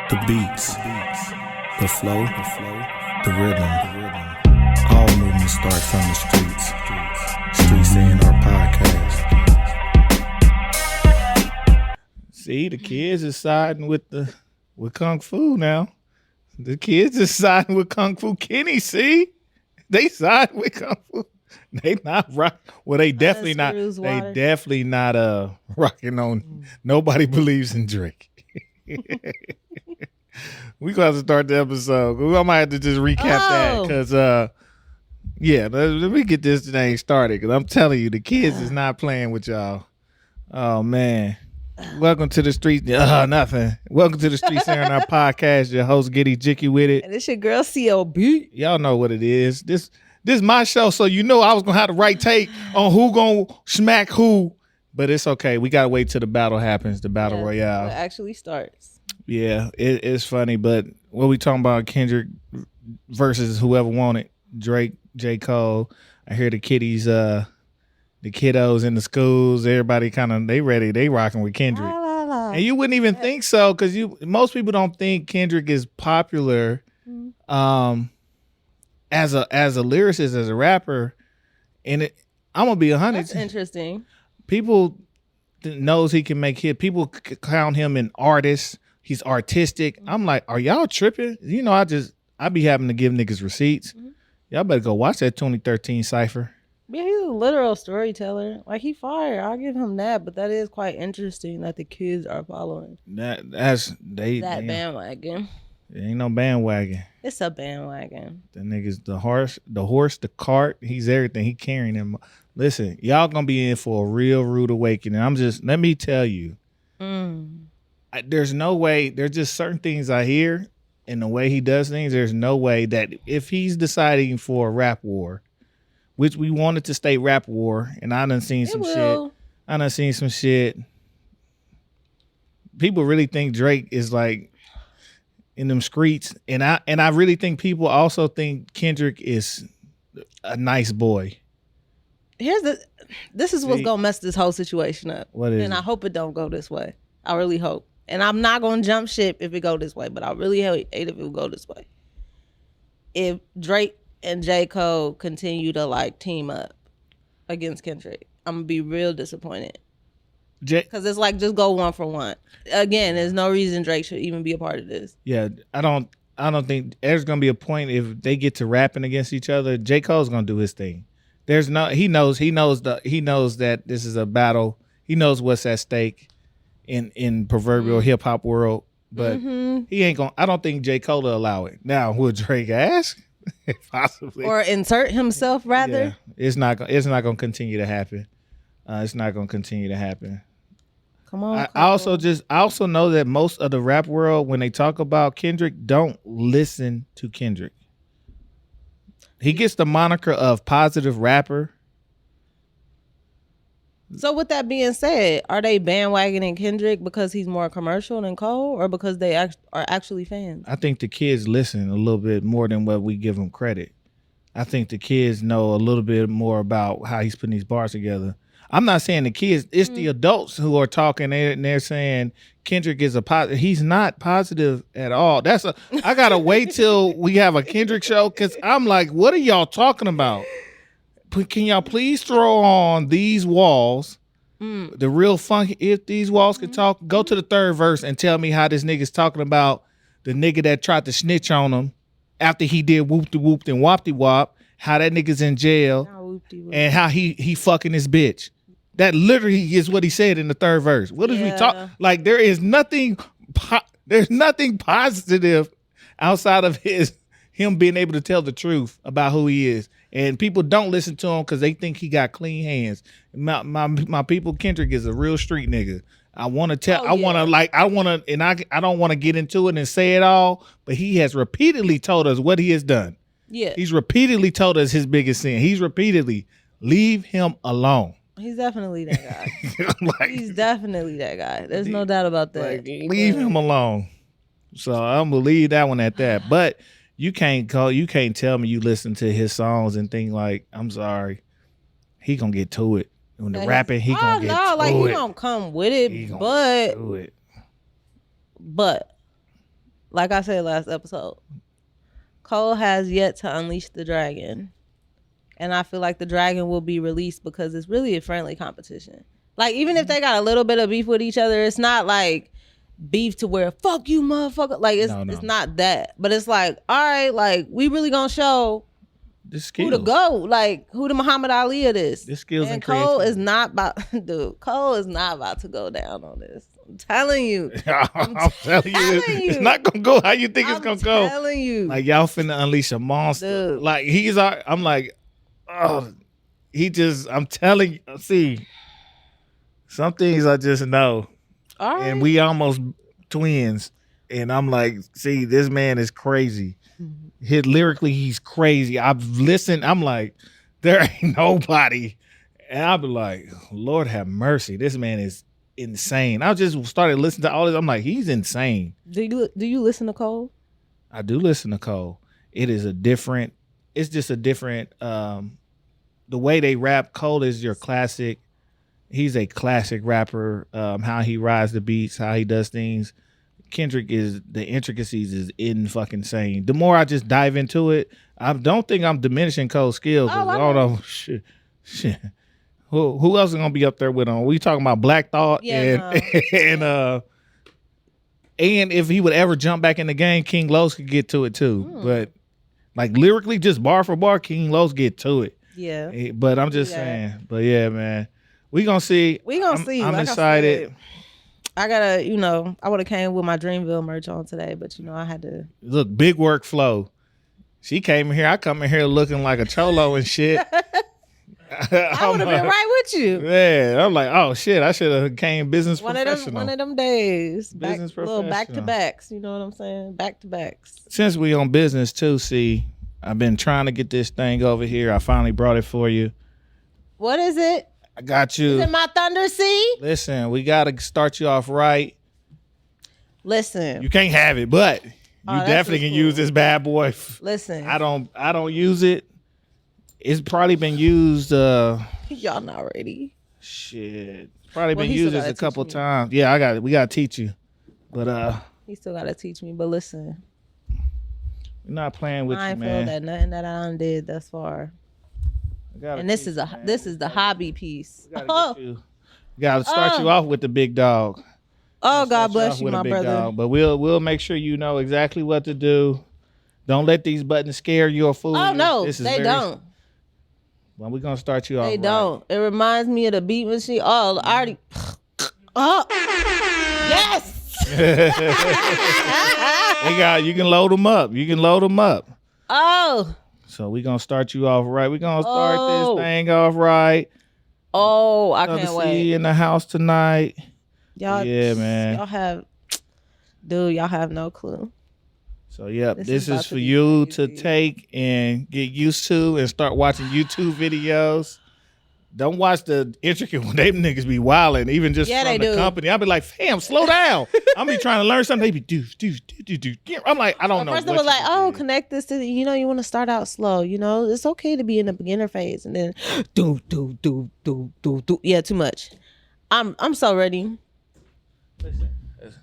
The beats, the flow, the rhythm. All movement starts from the streets. Streets A&R Podcast. See, the kids is siding with Kung Fu now. The kids is siding with Kung Fu Kenny. See, they side with Kung Fu. They not rock. Well, they definitely not. They definitely not rocking on. Nobody believes in Drake. We gonna have to start the episode. We might have to just recap that because let me get this thing started because I'm telling you, the kids is not playing with y'all. Oh man. Welcome to the street. Nothing. Welcome to the Streets A&R Podcast. Your host Giddy Jicky with it. And it's your girl CLB. Y'all know what it is. This is my show, so you know I was gonna have the right take on who gonna smack who. But it's okay. We gotta wait till the battle happens. The battle royale it actually starts. Yeah, it's funny. But what we talking about? Kendrick versus whoever wanted. Drake, J. Cole. I hear the kiddies, the kiddos in the schools. Everybody kind of they ready. They rocking with Kendrick. La, la, la. And you wouldn't even think so because most people don't think Kendrick is popular. As a lyricist, as a rapper, and I'm gonna be 100. That's interesting. People knows he can make hits. People count him an artist. He's artistic. I'm like, are y'all tripping? You know, I be having to give niggas receipts. Y'all better go watch that 2013 Cypher. Yeah, he's a literal storyteller. Like, he fire. I'll give him that. But that is quite interesting that the kids are following That bandwagon. There ain't no bandwagon. It's a bandwagon. The nigga's the horse, the cart. He's everything. He carrying him. Listen, y'all gonna be in for a real rude awakening. Let me tell you. There's no way. There's just certain things I hear and the way he does things. There's no way that if he's deciding for a rap war, which we wanted to stay rap war, and I done seen some shit. I done seen some shit. People really think Drake is like in them streets, and I really think people also think Kendrick is a nice boy. This is what's gonna mess this whole situation up. What is and it? I hope it don't go this way. I really hope. And I'm not gonna jump ship if it go this way, but I really hate if it would go this way. If Drake and J. Cole continue to like team up against Kendrick, I'm gonna be real disappointed. Because it's like just go one for one. Again, there's no reason Drake should even be a part of this. Yeah, I don't think there's gonna be a point if they get to rapping against each other. J. Cole's gonna do his thing. He knows that this is a battle. He knows what's at stake in proverbial hip hop world. But he ain't gonna. I don't think J. Cole will allow it. Now, would Drake ask? Possibly. Or insert himself rather. Yeah, it's not gonna continue to happen. It's not gonna continue to happen. Come on. I also know that most of the rap world, when they talk about Kendrick, don't listen to Kendrick. He gets the moniker of positive rapper. So with that being said, are they bandwagoning Kendrick because he's more commercial than Cole, or because they are actually fans? I think the kids listen a little bit more than what we give them credit. I think the kids know a little bit more about how he's putting these bars together. I'm not saying the kids, it's the adults who are talking and they're saying Kendrick is a positive. He's not positive at all. I gotta wait till we have a Kendrick show because I'm like, what are y'all talking about? Can y'all please throw on These Walls, the real funky, if these walls could talk, go to the third verse and tell me how this nigga's talking about the nigga that tried to snitch on him after he did whoop-de-whoop and wop-de-wop, how that nigga's in jail and how he fucking his bitch. That literally is what he said in the third verse. What is we talk? Like there's nothing positive outside of him being able to tell the truth about who he is. And people don't listen to him because they think he got clean hands. My people, Kendrick is a real street nigga. I want to tell. I don't want to get into it and say it all. But he has repeatedly told us what he has done. Yeah, he's repeatedly told us his biggest sin. He's repeatedly leave him alone. He's definitely that guy. He's definitely that guy. There's no doubt about that. Leave him alone. So I'm gonna leave that one at that. But you can't tell me you listen to his songs and think like, I'm sorry, he gonna get to it. When the rapping, he gonna get to it. He gonna come with it, but like I said last episode, Cole has yet to unleash the dragon. And I feel like the dragon will be released because it's really a friendly competition. Like, even if they got a little bit of beef with each other, it's not like beef to where, fuck you, motherfucker. Like, it's not that. But it's like, all right, like, we really gonna show who to go. Like, who the Muhammad Ali of this. The skills and Cole is not about, dude, Cole is not about to go down on this. I'm telling you. I'm telling you. It's not going to go how you think it's going to go. I'm telling you. Like, y'all finna unleash a monster. Dude. Like, I'm like, oh, I'm telling you, see, some things I just know. All right. And we almost twins. And I'm like, see, this man is crazy. Lyrically, he's crazy. I've listened. I'm like, there ain't nobody. And I'll be like, Lord have mercy. This man is insane. I just started listening to all this. I'm like, he's insane. Do you listen to Cole? I do listen to Cole. It's just a different, the way they rap. Cole is your classic. He's a classic rapper. How he rides the beats, how he does things. Kendrick is the intricacies is in fucking insane. The more I just dive into it, I don't think I'm diminishing Cole's skills. I don't know. Shit. Who else is gonna be up there with him? We talking about Black Thought and if he would ever jump back in the game, King Los could get to it too. But like lyrically, just bar for bar, King Los get to it. Yeah. But I'm just saying. But yeah, man, we gonna see. I'm like excited. I gotta, I would have came with my Dreamville merch on today, but I had to look. Big workflow. She came in here. I come in here looking like a cholo and shit. I would have been right with you. Yeah, I'm like, oh shit, I should have came business professional. One of them days. Business professional. Little back to backs, you know what I'm saying? Back to backs. Since we on business too, see, I've been trying to get this thing over here. I finally brought it for you. What is it? I got you. Is it my Thunder Sea? Listen, we gotta start you off right. Listen. You can't have it, but you definitely can use this bad boy. Listen. I don't use it. It's probably been used. Y'all not ready. Shit, probably been used this a couple times. Yeah, we gotta teach you, but he still gotta teach me. But listen, we're not playing with you, man. I ain't feel that nothing that I done did thus far. And this is the hobby piece. You gotta start you off with the big dog. Oh, God bless you, my brother. Dog. But we'll make sure you know exactly what to do. Don't let these buttons scare you or fool you. Oh no, they don't. Well, we're gonna start you off. They don't. It reminds me of the beat machine. Oh, I already. Oh, yes. You can load them up. Oh. So we're gonna start you off right. We're gonna start this thing off right. Oh, I can't wait. See you in the house tonight. Y'all, yeah, man. Y'all have no clue. So, yep, this is for you to take and get used to and start watching YouTube videos. Don't watch the intricate when them niggas be wilding, even just from the company. I'll be like, fam, slow down. I'll be trying to learn something. They be do. I'm like, I don't know. First, it was like, connect this to, you want to start out slow. It's okay to be in the beginner phase. And then, do. Yeah, too much. I'm so ready. Listen, as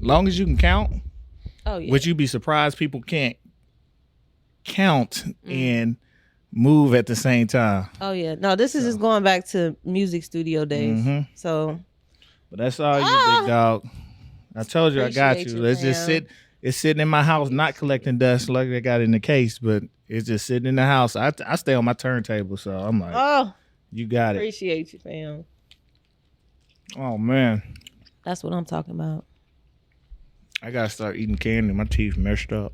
long as you can count. Oh, yeah. Would you be surprised people can't count and move at the same time? Oh, yeah. No, this is just going back to music studio days. Mm-hmm. So. But that's all you, big dog. I told you I got you. Let's just sit. It's sitting in my house, not collecting dust like they got in the case, but it's just sitting in the house. I stay on my turntable, so I'm like, you got it. Appreciate you, fam. Oh, man. That's what I'm talking about. I gotta start eating candy. My teeth messed up.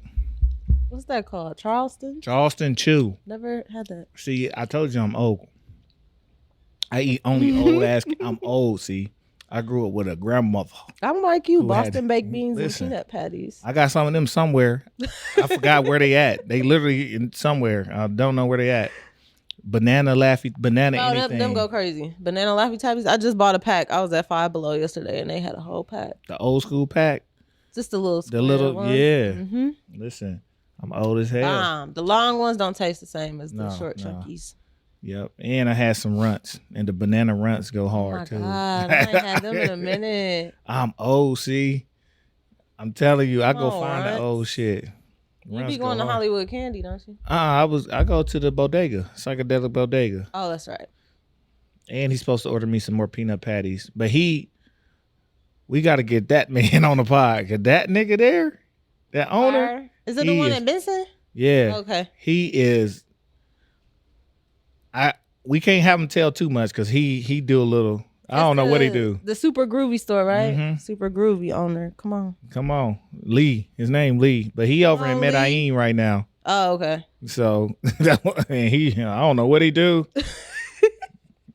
What's that called? Charleston? Charleston Chew. Never had that. See, I told you I'm old. I eat only old ass. I'm old. See, I grew up with a grandmother. I'm like you, Boston baked beans and peanut patties. I got some of them somewhere. I forgot where they at. They literally somewhere. I don't know where they at. Banana anything. Them go crazy. Banana Laffy Tappies. I just bought a pack. I was at Five Below yesterday and they had a whole pack. The old school pack. Just a little square one. Yeah. Mm-hmm. Listen, I'm old as hell. The long ones don't taste the same as the short chunkies. Yep. And I had some runts, and the banana runts go hard too. God, I ain't had them in a minute. I'm old, see. I'm telling you, I go Come on, find the Runtz. old shit. You Runtz be go going to hard. Hollywood Candy, don't you? I go to the bodega, psychedelic bodega, Oh, that's right. and he's supposed to order me some more peanut patties. But we got to get that man on the pod. Cause that nigga there, that owner, Fire. Is it the he one is- in Benson? yeah, Okay. he is. We can't have him tell too much because he do a little. I don't know what he do. The Super Groovy store, right? Mhm. Super Groovy owner. Come on. Come on, Lee. His name Lee, but he over in Oh, Medellin right now. Oh, okay. So and I don't know what he do,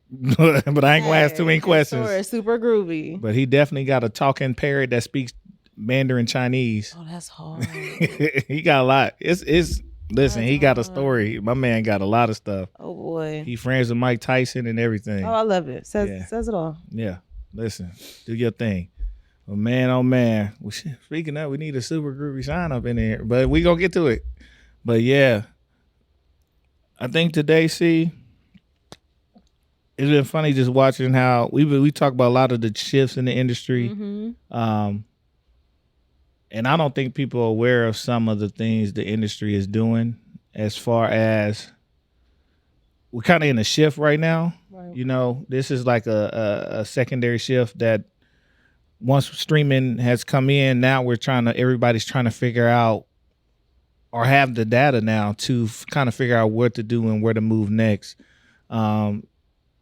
but I ain't gonna ask too many His questions. store is Super Groovy. But he definitely got a talking parrot that speaks Mandarin Chinese. Oh, that's hard. He got a lot. Listen, he got a story. My man got a lot of stuff. Oh boy. He friends with Mike Tyson and everything. Oh, I love it. Says it all. Yeah. Listen, do your thing. Well, man, oh man. Speaking of, we need a super groovy sign up in there, but we gonna get to it. But yeah, I think today, it's been funny just watching how we talk about a lot of the shifts in the industry. Mm-hmm. And I don't think people are aware of some of the things the industry is doing as far as we're kind of in a shift right now. Right. You know, this is like a secondary shift that once streaming has come in, now everybody's trying to figure out or have the data now to kind of figure out what to do and where to move next.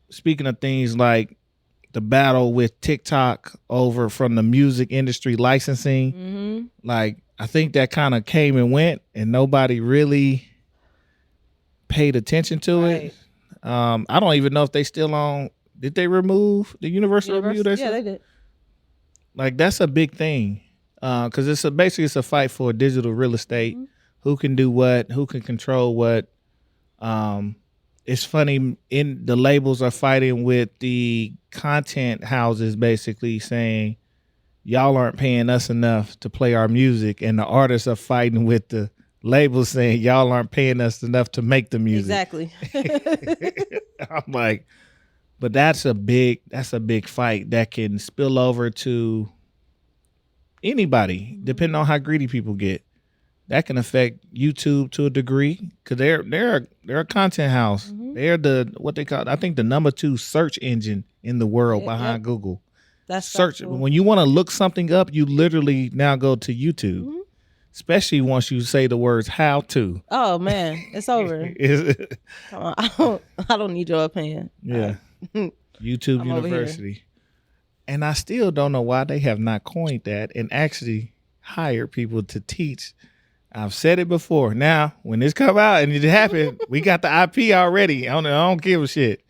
Speaking of things like the battle with TikTok over from the music industry licensing, like I think that kind of came and went and nobody really paid attention to it. I don't even know if they still on. Did they remove the Universal Review? Yeah, they did. Like that's a big thing because it's a fight for digital real estate. Mm-hmm. Who can do what? Who can control what? It's funny. In the labels are fighting with the content houses, basically saying y'all aren't paying us enough to play our music, and the artists are fighting with the labels saying y'all aren't paying us enough to make the music. Exactly. I'm like, but that's a big fight that can spill over to anybody, depending on how greedy people get. That can affect YouTube to a degree because they're a content house. Mm-hmm. They're what they call, I think, the number 2 search engine in the world behind Google. That's search factual. when you want to look something up, you literally now go to YouTube. Mm-hmm. Especially once you say the words "how to." Oh man, it's over. Come on, I don't need your opinion. Yeah, YouTube I'm over University, and I still don't know why they have not coined that and actually hired people to teach. I've said it before. Now, when this come out and it happened, we got the IP already. I don't give a shit.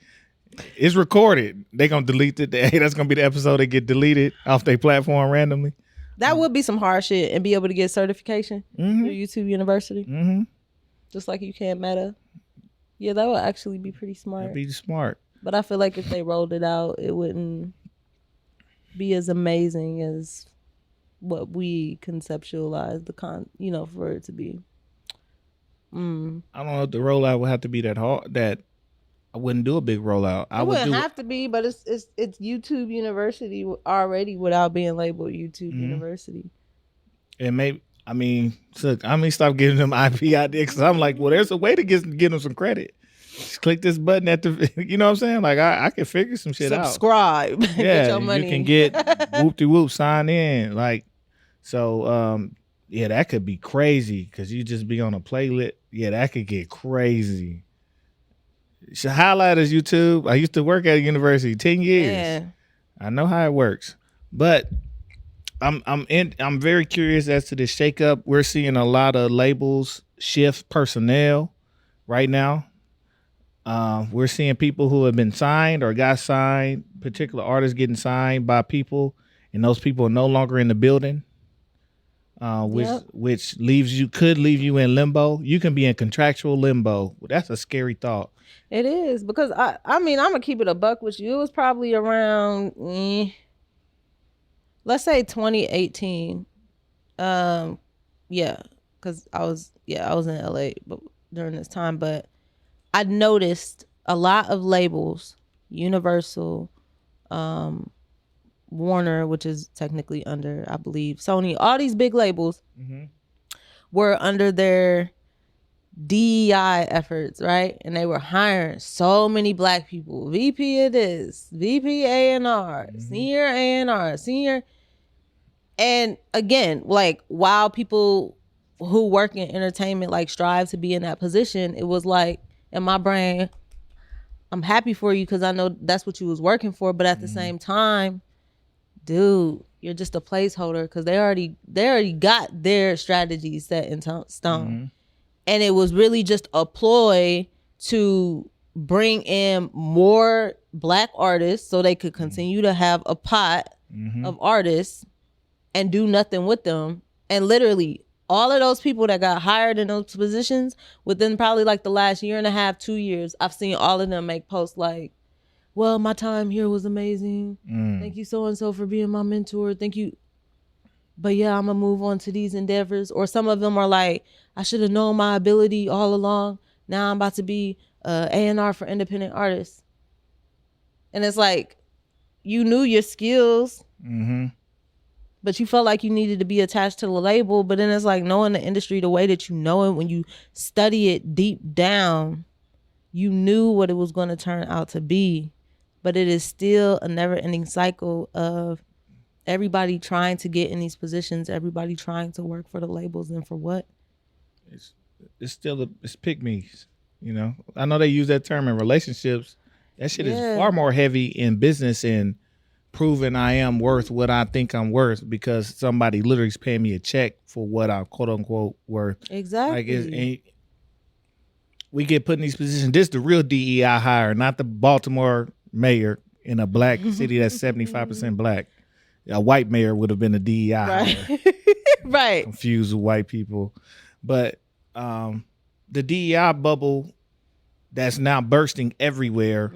It's recorded. They gonna delete it. Hey, that's gonna be the episode that get deleted off their platform randomly. That would be some hard shit, and be able to get certification through YouTube University, just like you can Meta. Yeah, that would actually be pretty smart. That'd be smart. But I feel like if they rolled it out, it wouldn't be as amazing as what we conceptualize for it to be. I don't know if the rollout would have to be that hard. That I wouldn't do a big rollout. It wouldn't have to be, but it's YouTube University already without being labeled YouTube University. And maybe stop giving them IP ideas because I'm like, well, there's a way to give them some credit. Just click this button at the, you know what I'm saying? Like I can figure some shit Subscribe. out. Yeah, get your money. You can get whoop-de-whoop, sign in. Like, so, yeah, that could be crazy because you just be on a playlist. Yeah, that could get crazy. Should highlight as YouTube. I used to work at a university 10 years. Yeah. I know how it works. But I'm very curious as to this shakeup. We're seeing a lot of labels shift personnel right now. We're seeing people who have been signed or got signed, particular artists getting signed by people, and those people are no longer in the building. Which could leave you in limbo. You can be in contractual limbo. That's a scary thought. It is, because I mean, I'm gonna keep it a buck with you. It was probably around let's say 2018. Yeah, because I was in LA during this time, but I noticed a lot of labels, Universal, Warner, which is technically under, I believe, Sony, all these big labels were under their DEI efforts, right? And they were hiring so many black people, VP of this, VP A&R, senior A&R, senior. And again, like, while people who work in entertainment like strive to be in that position, it was like, in my brain, I'm happy for you because I know that's what you was working for. But at the same time, dude, you're just a placeholder because they already got their strategy set in stone. And it was really just a ploy to bring in more black artists so they could continue to have a pot of artists and do nothing with them. And literally all of those people that got hired in those positions within probably like the last year and a half, 2 years, I've seen all of them make posts like, well, my time here was amazing. Thank you so-and-so for being my mentor. Thank you. But yeah, I'm going to move on to these endeavors. Or some of them are like, I should have known my ability all along. Now I'm about to be A&R for independent artists. And it's like, you knew your skills, but you felt like you needed to be attached to the label. But then it's like, knowing the industry the way that you know it, when you study it deep down, you knew what it was going to turn out to be. But it is still a never-ending cycle of everybody trying to get in these positions, everybody trying to work for the labels, and for what? It's still it's pygmies, you know. I know they use that term in relationships. That shit is far more heavy in business and proving I am worth what I think I'm worth because somebody literally is paying me a check for what I'm quote unquote worth. Exactly. Like we get put in these positions. This is the real DEI hire, not the Baltimore mayor in a black city that's 75% black. A white mayor would have been a DEI hire. Right. Confused with white people. But the DEI bubble that's now bursting everywhere,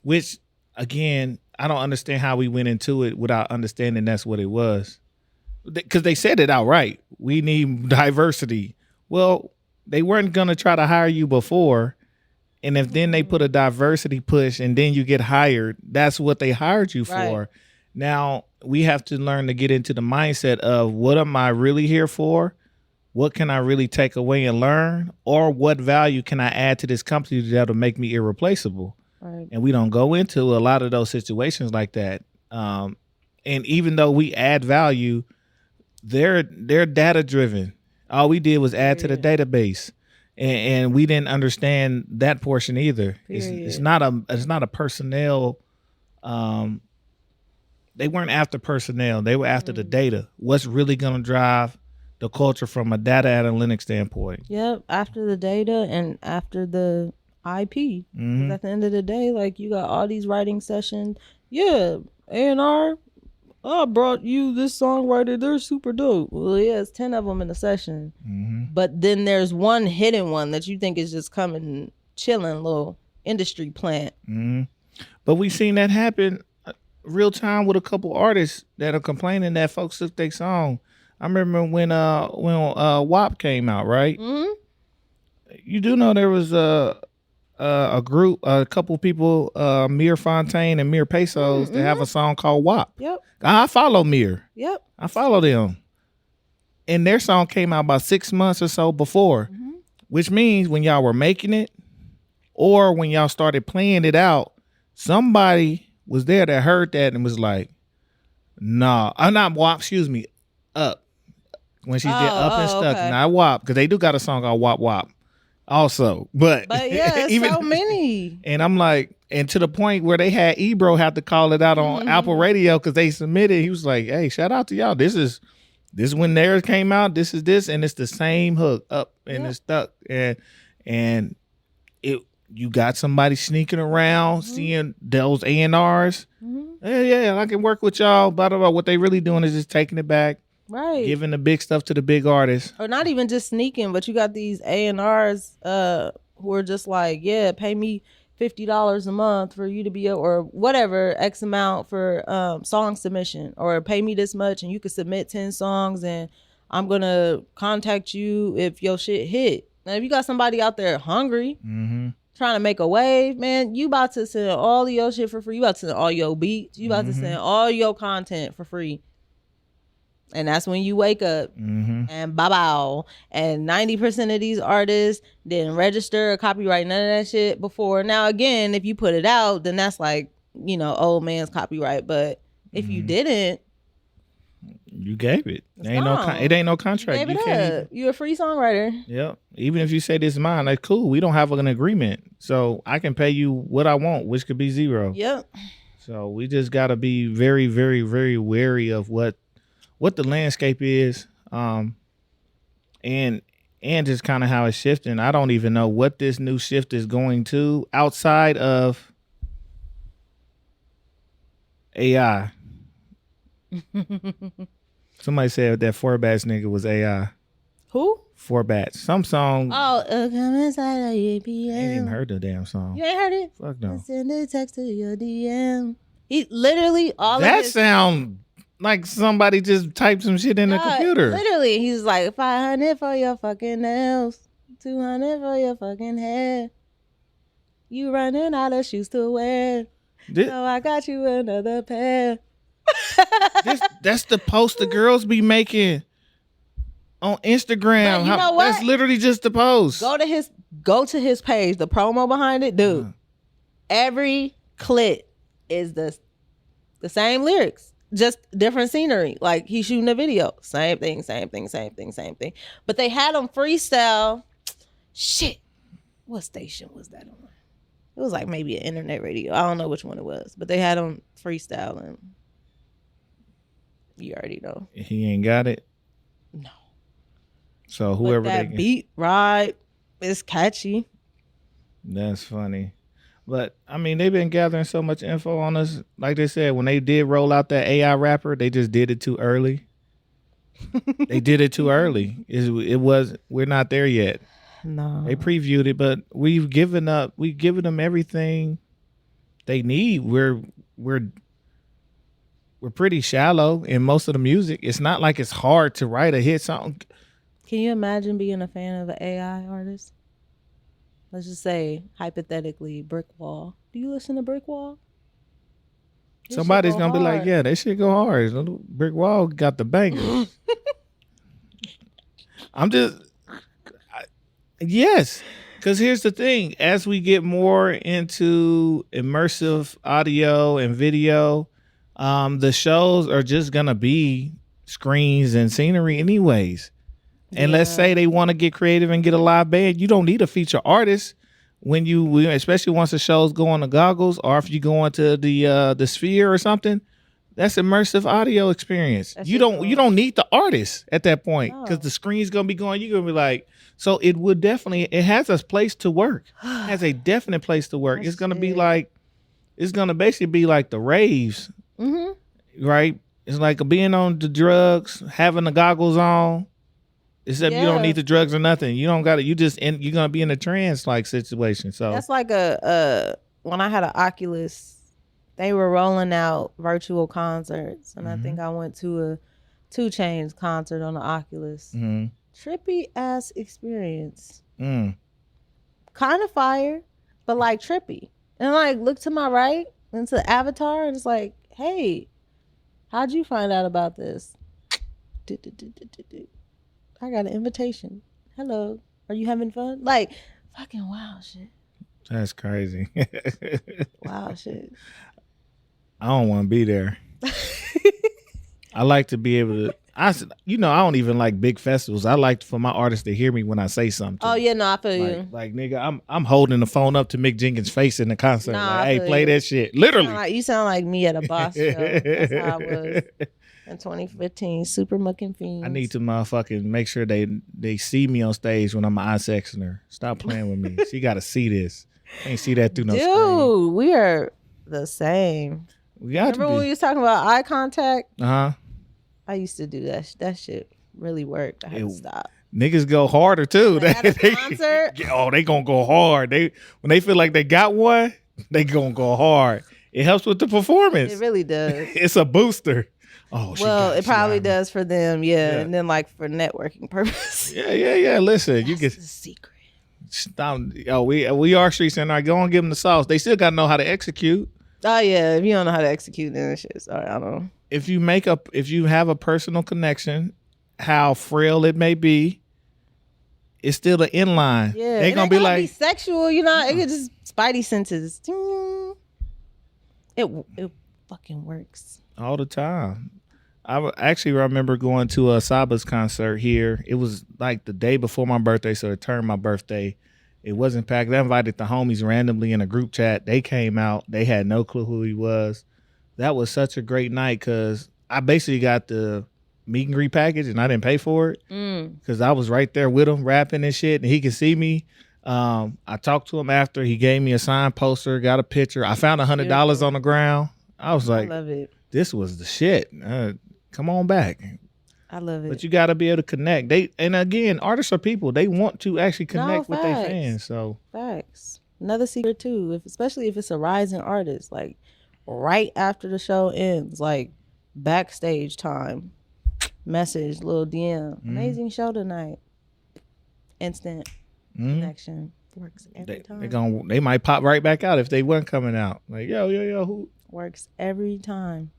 which, again, I don't understand how we went into it without understanding that's what it was. Because they said it outright. We need diversity. Well, they weren't going to try to hire you before. And if then they put a diversity push and then you get hired, that's what they hired you for. Now, we have to learn to get into the mindset of what am I really here for? What can I really take away and learn? Or what value can I add to this company that'll make me irreplaceable? Right. And we don't go into a lot of those situations like that. And even though we add value, they're data driven. All we did was add to the database. And we didn't understand that portion either. It's not a personnel. They weren't after personnel. They were after the data. What's really going to drive the culture from a data analytics standpoint? Yep, after the data and after the IP. At the end of the day, like, you got all these writing sessions. Yeah, A&R, I brought you this songwriter. They're super dope. Well, yeah, it's 10 of them in a session. But then there's one hidden one that you think is just coming, chilling, little industry plant. But we seen that happen real time with a couple artists that are complaining that folks took their song. I remember when WAP came out, right? You do know there was a group, a couple people, Mir Fontaine and Mir Pesos, that have a song called WAP. Yep. I follow Mir. Yep. I follow them. And their song came out about 6 months or so before, which means when y'all were making it or when y'all started playing it out, somebody was there that heard that and was like, nah, I'm not WAP, excuse me, Up. When she did Up and Stuck, not WAP, because they do got a song called WAP WAP also. But yeah, even, so many. And I'm like, and to the point where they had Ebro have to call it out on Apple Radio because they submitted. He was like, hey, shout out to y'all. This is when theirs came out. This is this, and it's the same hook, Up and it's Stuck. And you got somebody sneaking around, seeing those A&Rs. Yeah, I can work with y'all. Blah, blah, blah. What they really doing is just taking it back. Right. Giving the big stuff to the big artists. Or not even just sneaking, but you got these A&Rs who are just like, yeah, pay me $50 a month for you to be, or whatever, X amount for song submission, or pay me this much and you can submit 10 songs and I'm going to contact you if your shit hit. Now, if you got somebody out there hungry trying to make a wave, man, you about to send all of your shit for free. You about to send all your beats. You about to send all your content for free. And that's when you wake up and bye-bye. And 90% of these artists didn't register or copyright none of that shit before. Now, again, if you put it out, then that's like, you know, old man's copyright. But if you didn't, you gave it. It's It ain't no contract. gave You it can't. up. You're a free songwriter. Yep. Even if you say this is mine, that's cool. We don't have an agreement, so I can pay you what I want, which could be zero. Yep. So we just got to be very, very, very wary of what the landscape is, and just kind of how it's shifting. I don't even know what this new shift is going to outside of AI. Somebody said that Four Bats nigga was AI. Who? Four Bats. Some song. Oh, come inside of your I ain't even heard the damn song. You ain't heard it? Fuck no. Send a text to your DM. He literally all That of his, sound like somebody just typed some shit in the computer. Literally, he's like 500 for your fucking nails, 200 for your fucking hair. You running out of shoes to wear, so I got you another pair. That's the post the girls be making on Instagram. But you know what? That's literally just the post. Go to his page. The promo behind it, dude. Every clip is the same lyrics, just different scenery. Like he's shooting a video, same thing. But they had him freestyle. Shit, what station was that on? It was like maybe an internet radio. I don't know which one it was, but they had him freestyling. You already know. He ain't got it. No. So whoever but that beat ride is catchy. That's funny. But I mean, they've been gathering so much info on us. Like they said, when they did roll out that AI rapper, they just did it too early. They did it too early. We're not there yet. No. They previewed it, but we've given them everything they need. We're pretty shallow in most of the music. It's not like it's hard to write a hit song. Can you imagine being a fan of an AI artist? Let's just say, hypothetically, Brick Wall. Do you listen to Brick Wall? Somebody's going to be like, yeah, that shit go hard. Brick Wall got the bangers. Yes. Because here's the thing. As we get more into immersive audio and video, the shows are just going to be screens and scenery anyways. And let's say they want to get creative and get a live band. You don't need a feature artist especially once the shows go on the goggles, or if you go into the Sphere or something. That's immersive audio experience. You don't need the artist at that point because the screen's gonna be going. You're gonna be like, so it has a place to work. It has a definite place to work. It's gonna basically be like the raves, right? It's like being on the drugs, having the goggles on. Except you don't need the drugs or nothing. You don't got it. You're gonna be in a trance like situation. So that's like when I had an Oculus, they were rolling out virtual concerts, and I think I went to a 2 Chainz concert on the Oculus. Trippy ass experience. Kind of fire, but like trippy. And like look to my right into the avatar, and it's like, hey, how'd you find out about this? I got an invitation. Hello. Are you having fun? Like, fucking wild shit. That's crazy. Wild shit. I don't want to be there. I like to be able to. I don't even like big festivals. I like for my artists to hear me when I say something. Oh yeah, no, I feel you. Like nigga, I'm holding the phone up to Mick Jenkins' face in the concert. Nah, like, hey, play that shit. Literally. You sound like me at a boss show. That's how I was in 2015. Super mucking fiends. I need to motherfucking make sure they see me on stage when I'm eye sexing her. Stop playing with me. She got to see this. Can't see that through no screen. Dude, we are the same. We got Remember when we was talking about eye contact? Uh-huh. I used to do that. That shit really worked. I had to stop. Niggas go harder too. At a concert? They gonna go hard. When they feel like they got one, they gonna go hard. It helps with the performance. It really does. It's a booster. Oh, well, it probably does for them, yeah. And then like for networking purposes. Yeah. Listen, That's the secret. Stop. Yo, we are streets and I go and give them the sauce. They still got to know how to execute. Oh yeah, if you don't know how to execute, then it's shit's all right. I don't know. If you have a personal connection, how frail it may be, it's still an inline. Yeah, they gonna be like be sexual, you know. It could just spidey senses. It fucking works all the time. I actually remember going to a Saba's concert here. It was like the day before my birthday, so it turned my birthday. It wasn't packed. I invited the homies randomly in a group chat. They came out. They had no clue who he was. That was such a great night because I basically got the meet and greet package and I didn't pay for it because I was right there with him rapping and shit and he could see me. I talked to him after. He gave me a signed poster, got a picture. I found $100 on the ground. I was like, I love it. This was the shit. Come on back. I love it. But you got to be able to connect. And again, artists are people. They want to actually connect with their fans. So facts. Another secret too, especially if it's a rising artist, like right after the show ends, like backstage time, message, little DM, amazing show tonight. Instant connection works every time. They might pop right back out if they weren't coming out. Like yo, who works every time.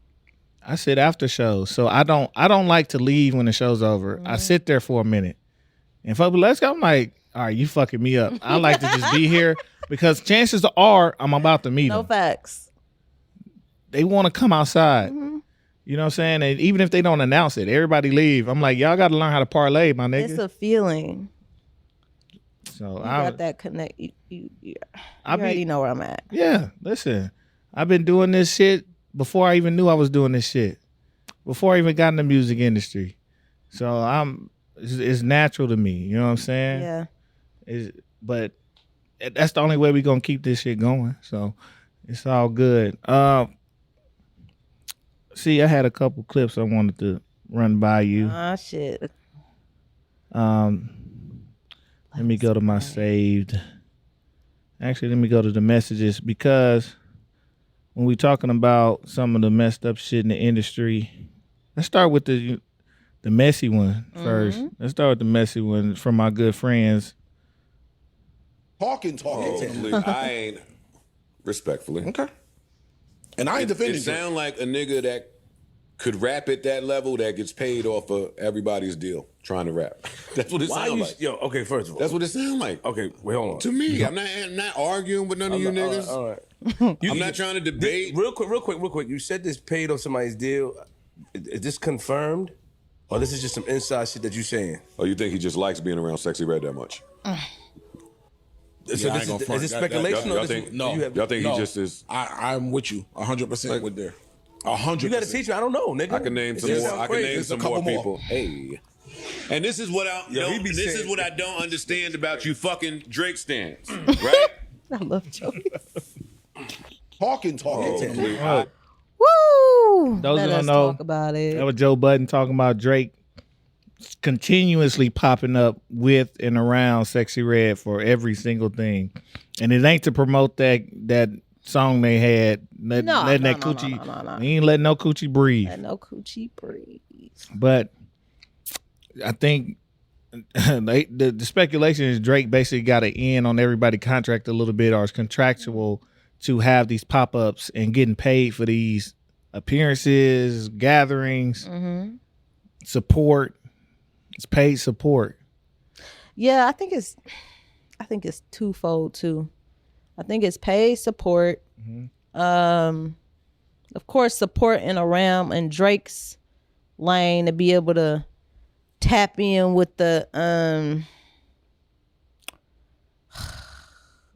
I sit after shows, so I don't like to leave when the show's over. I sit there for a minute, and folks, let's go. I'm like, all right, you fucking me up. I like to just be here because chances are I'm about to meet them. No facts. They want to come outside. You know what I'm saying? And even if they don't announce it, everybody leave. I'm like, y'all got to learn how to parlay, my nigga. It's a feeling. So you got that connect. You already know where I'm at. Yeah, listen, I've been doing this shit before I even knew I was doing this shit. Before I even got in the music industry. So it's natural to me. You know what I'm saying? Yeah. But that's the only way we're going to keep this shit going. So it's all good. See, I had a couple clips I wanted to run by you. Shit. Let me go to my saved. Actually, let me go to the messages because when we talking about some of the messed up shit in the industry, let's start with the messy one first. Let's start with the messy one from my good friends. Talking. I ain't respectfully. Okay. And I ain't defending it. It sound like a nigga that could rap at that level that gets paid off of everybody's deal trying to rap. That's what it sounds like. Yo, okay, first of all. That's what it sounds like. Okay, wait, hold on. To me, I'm not arguing with none of you niggas. All right. I'm not trying to debate. Real quick. You said this paid off somebody's deal. Is this confirmed? Or this is just some inside shit that you saying? Oh, you think he just likes being around Sexy Red that much? So is this speculation? Y'all think he just is? I'm with you 100% with there. 100%. You got to teach me. I don't know, nigga. I can name some more. I can name some more people. Hey. And this is what I don't understand about you fucking Drake stands, right? I love Joe. Talking. Woo! Those Let who don't us know, talk about it. That was Joe Budden talking about Drake continuously popping up with and around Sexy Red for every single thing, and it ain't to promote that song they had. Letting that coochie. He ain't letting no coochie breathe. Let no coochie breathe. But I think the speculation is Drake basically got an end on everybody contract a little bit, or it's contractual to have these pop-ups and getting paid for these appearances, gatherings, support. It's paid support. Yeah, I think it's twofold too. I think it's paid support. Of course, support in around in Drake's lane to be able to tap in with the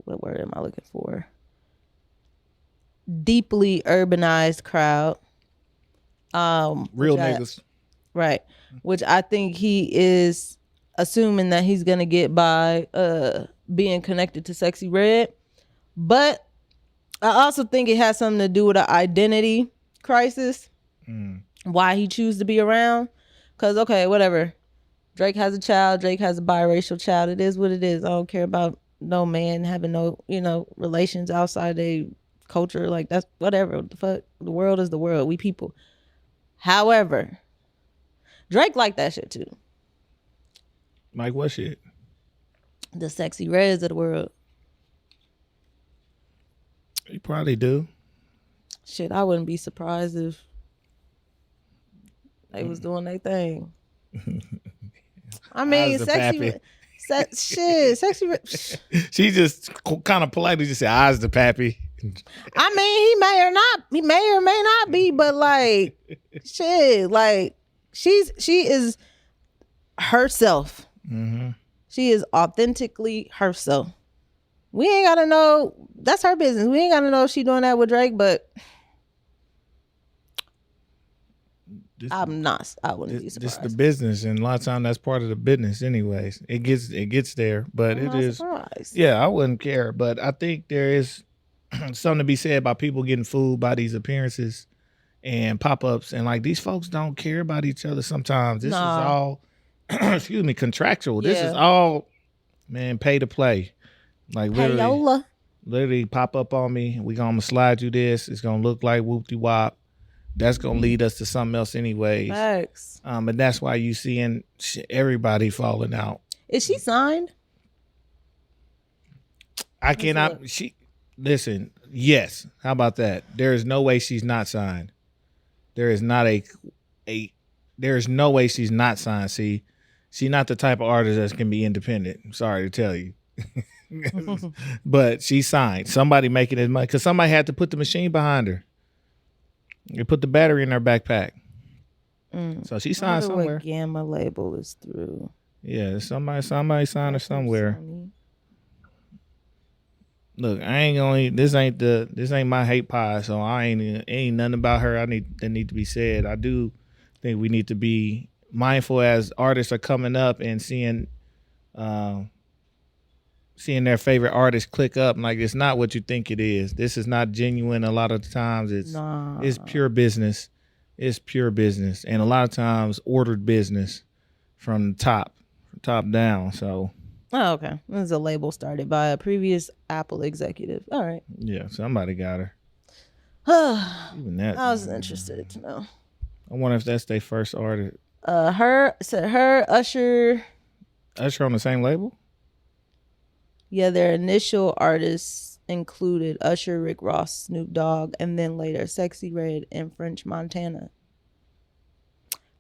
what word am I looking for? Deeply urbanized crowd. Real niggas. Right. Which I think he is assuming that he's gonna get by being connected to Sexy Red. But I also think it has something to do with an identity crisis. Why he chooses to be around. Cause okay, whatever. Drake has a child, Drake has a biracial child. It is what it is. I don't care about no man having no, relations outside a culture. Like that's whatever. The fuck. The world is the world. We people. However, Drake like that shit too. Like what shit? The Sexy Reds of the world. You probably do. Shit, I wouldn't be surprised if they was doing their thing. I mean, Sexy She just kind of politely just said, "Eyes the pappy." I mean, he may or may not be, but like, shit, like she is herself. Mm-hmm. She is authentically herself. We ain't gotta know. That's her business. We ain't gotta know if she doing that with Drake, but I wouldn't be surprised. It's the business, and a lot of times that's part of the business. Anyways, it gets there, but I'm it not is. surprised. Yeah, I wouldn't care, but I think there is something to be said about people getting fooled by these appearances and pop-ups, and like these folks don't care about each other sometimes. This is all excuse me, contractual. This is all, man, pay to play. Like literally pop up on me. We gonna slide you this. It's gonna look like whoop-de-wop. That's gonna lead us to something else anyways. Facts. And that's why you seeing everybody falling out. Is she signed? I cannot. Listen. Yes. How about that? There is no way she's not signed. There is not there is no way she's not signed. See, she's not the type of artist that can be independent. I'm sorry to tell you. But she's signed. Somebody making his money because somebody had to put the machine behind her. They put the battery in her backpack. So she signed somewhere. What Gamma label is through. Yeah, somebody signed her somewhere. Look, I ain't gonna. This ain't my hate pie. So ain't nothing about her that need to be said. I do think we need to be mindful as artists are coming up and seeing their favorite artists click up. Like, it's not what you think it is. This is not genuine. A lot of the times it's pure business. It's pure business, and a lot of times ordered business from top down. So. Oh, okay. This is a label started by a previous Apple executive. All right. Yeah, somebody got her. Even that. I was interested to know. I wonder if that's their first artist. Her, Usher. Usher on the same label? Yeah, their initial artists included Usher, Rick Ross, Snoop Dogg, and then later Sexy Red and French Montana.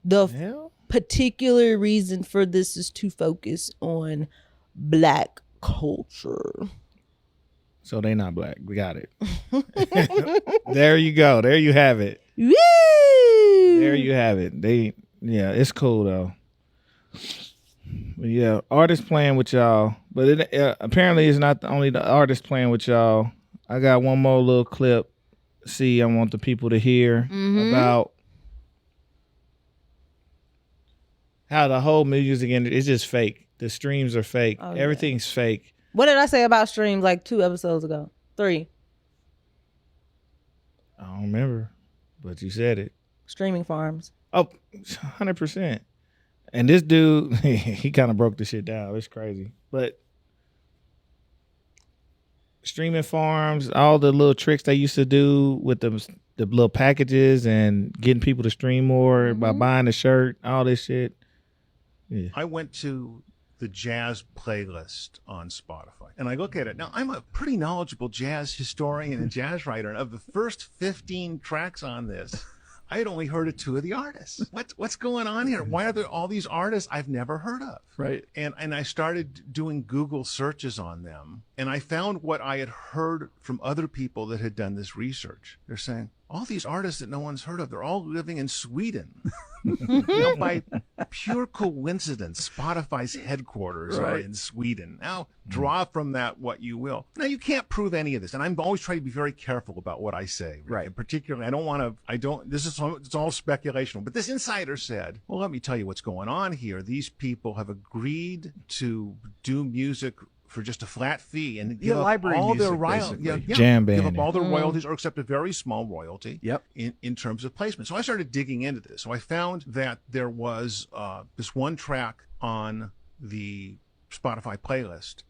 The particular reason for this is to focus on Black culture. So they not black. We got it. There you go. There you have it. Woo! There you have it. It's cool though. But yeah, artists playing with y'all. But it apparently it's not only the artists playing with y'all. I got one more little clip. I want the people to hear about how the whole music industry is just fake. The streams are fake. Oh, everything's fake. What did I say about streams like 2 episodes ago? 3. I don't remember, but you said it. Streaming farms. Oh, 100%. And this dude, he kind of broke the shit down. It's crazy. But streaming farms, all the little tricks they used to do with the little packages and getting people to stream more by buying a shirt, all this shit. Yeah. I went to the jazz playlist on Spotify, and I look at it. Now, I'm a pretty knowledgeable jazz historian and jazz writer, and of the first 15 tracks on this, I had only heard of 2 of the artists. What's going on here? Why are there all these artists I've never heard of? Right. And I started doing Google searches on them, and I found what I had heard from other people that had done this research. They're saying, all these artists that no one's heard of, they're all living in Sweden. By pure coincidence, Spotify's headquarters are in Sweden. Now, draw from that what you will. Now, you can't prove any of this, and I'm always trying to be very careful about what I say. Right. And particularly, it's all speculation. But this insider said, well, let me tell you what's going on here. These people have agreed to do music for just a flat fee and give up all their royalties. Jam band. Give up all their royalties or accept a very small royalty in terms of placement. So I started digging into this. So I found that there was this one track on the Spotify playlist,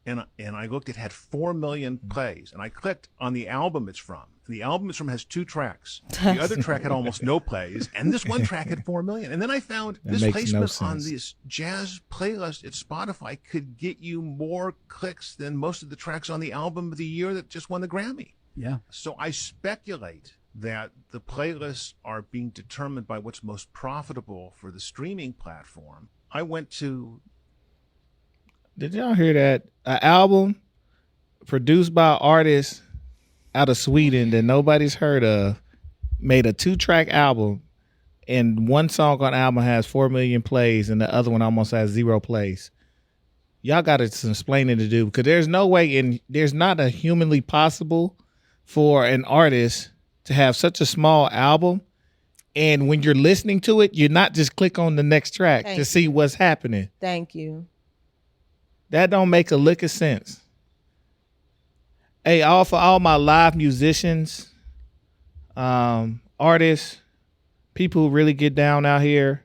and I looked, it had 4 million plays, and I clicked on the album it's from, And the album has 2 tracks. The other track had almost no plays, and this one track had 4 million. And then I found this placement on this jazz playlist at Spotify could get you more clicks than most of the tracks on the album of the year that just won the Grammy. Yeah. So I speculate that the playlists are being determined by what's most profitable for the streaming platform. I went to... Did y'all hear that? An album produced by artists out of Sweden that nobody's heard of, made a 2-track album, and one song on the album has 4 million plays and the other one almost has 0 plays. Y'all got some explaining to do, because there's no way, and there's not a humanly possible for an artist to have such a small album, and when you're listening to it, you're not just click on the next track to see what's happening. Thank you. That don't make a lick of sense. Hey, for all my live musicians, artists, people who really get down out here,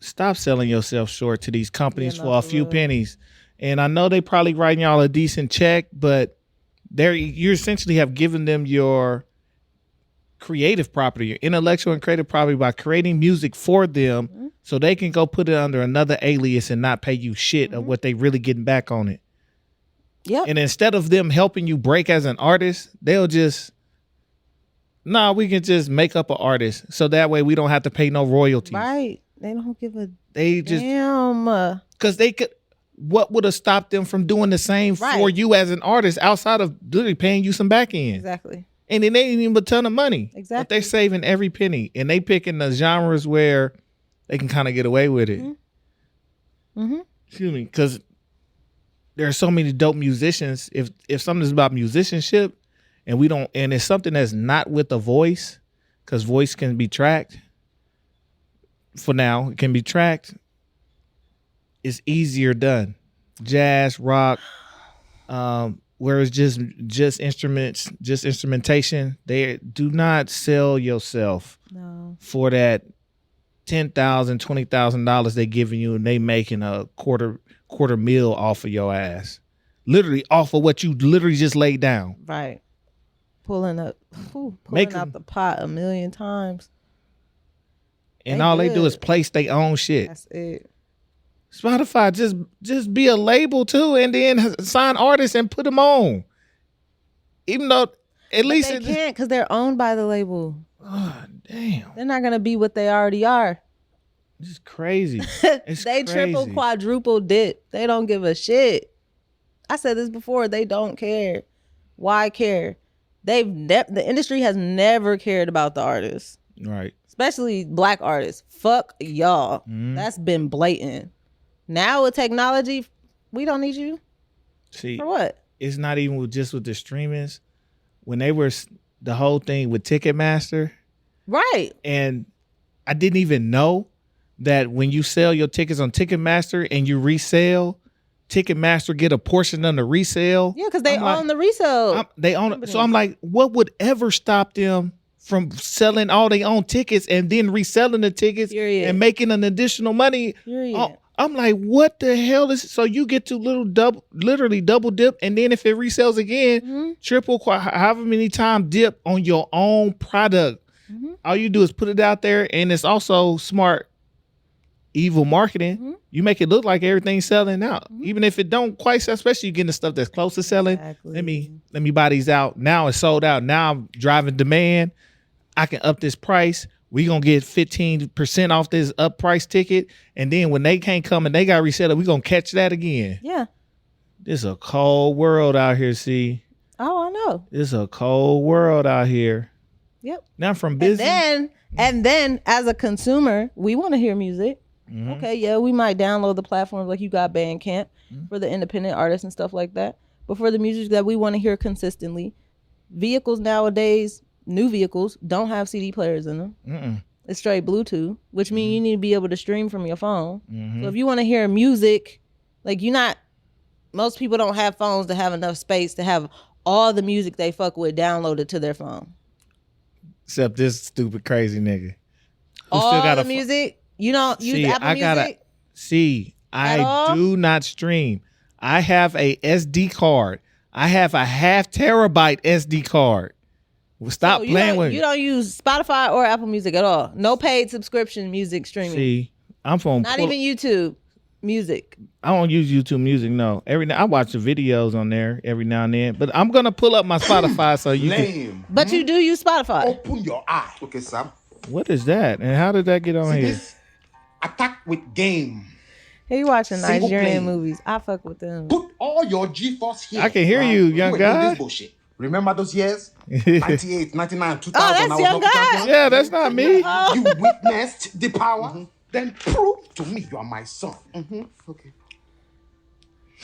stop selling yourself short to these companies for a few pennies. And I know they probably writing y'all a decent check, but you essentially have given them your creative property, your intellectual and creative property, by creating music for them so they can go put it under another alias and not pay you shit of what they really getting back on it. Yep. And instead of them helping you break as an artist, they'll just, we can just make up an artist so that way we don't have to pay no royalties. Right. They don't give a damn. Because they could, what would have stopped them from doing the same for you as an artist outside of literally paying you some back end? Exactly. And then they ain't even a ton of money. Exactly. But they're saving every penny. And they picking the genres where they can kind of get away with it. Mm-hmm. Excuse me. Because there are so many dope musicians. If something is about musicianship and it's something that's not with a voice, because voice can be tracked. For now, it can be tracked. It's easier done. Jazz, rock, where it's just instruments, just instrumentation. They do not sell yourself for that $10,000, $20,000 they giving you, and they making a quarter meal off of your ass, literally off of what you literally just laid down. Right, pulling out the pot a million times, and all they do is place their own shit. That's it. Spotify, just be a label too, and then sign artists and put them on. Even though at least they can't, because they're owned by the label. Oh, damn. They're not gonna be what they already are. It's crazy. They triple, quadruple dip. They don't give a shit. I said this before. They don't care. Why care? The industry has never cared about the artists. Right. Especially black artists. Fuck y'all. That's been blatant. Now with technology, we don't need you. See, for what? It's not even just with the streamers. When they were the whole thing with Ticketmaster. Right. And I didn't even know that when you sell your tickets on Ticketmaster and you resell, Ticketmaster get a portion of the resale. Yeah, because they own the resale. They own it. So I'm like, what would ever stop them from selling all their own tickets and then reselling the tickets and making an additional money? I'm like, what the hell is? So you get to literally double dip, and then if it resells again, triple, however many times dip on your own product. All you do is put it out there, and it's also smart, evil marketing. You make it look like everything's selling out, even if it don't quite sell. Especially you getting the stuff that's close to selling. Exactly. Let me buy these out. Now it's sold out. Now I'm driving demand. I can up this price. We gonna get 15% off this up price ticket, and then when they can't come and they got reset, we gonna catch that again. Yeah. This a cold world out here. See. Oh, I know. It's a cold world out here. Yep. Now from business. And then as a consumer, we want to hear music. Okay, yeah, we might download the platforms like you got Bandcamp for the independent artists and stuff like that. But for the music that we want to hear consistently, vehicles nowadays, new vehicles, don't have CD players in them. It's straight Bluetooth, which means you need to be able to stream from your phone. So if you want to hear music, like most people don't have phones that have enough space to have all the music they fuck with downloaded to their phone. Except this stupid crazy nigga. All the music? You don't use Apple Music? I do not stream. I have a SD card. I have a 0.5 terabyte SD card. Well, stop playing with You don't use Spotify or Apple Music at all. No paid subscription music streaming. See, I'm from Not even YouTube Music. I don't use YouTube Music. No, I watch the videos on there every now and then. But I'm gonna pull up my Spotify so you can. But you do use Spotify. Open your eye. Okay, Sam. What is that? And how did that get on here? This attack with game. He watching Single Nigerian plane. movies. I fuck with them. Put all your G-force here. I can hear you, young ain't doing guy. This bullshit. Remember those years? 98, 99, 2000. Oh, that's I was young local guy. champion? Yeah, that's not me. Oh. You witnessed the power. Then prove to me you are my son. Okay.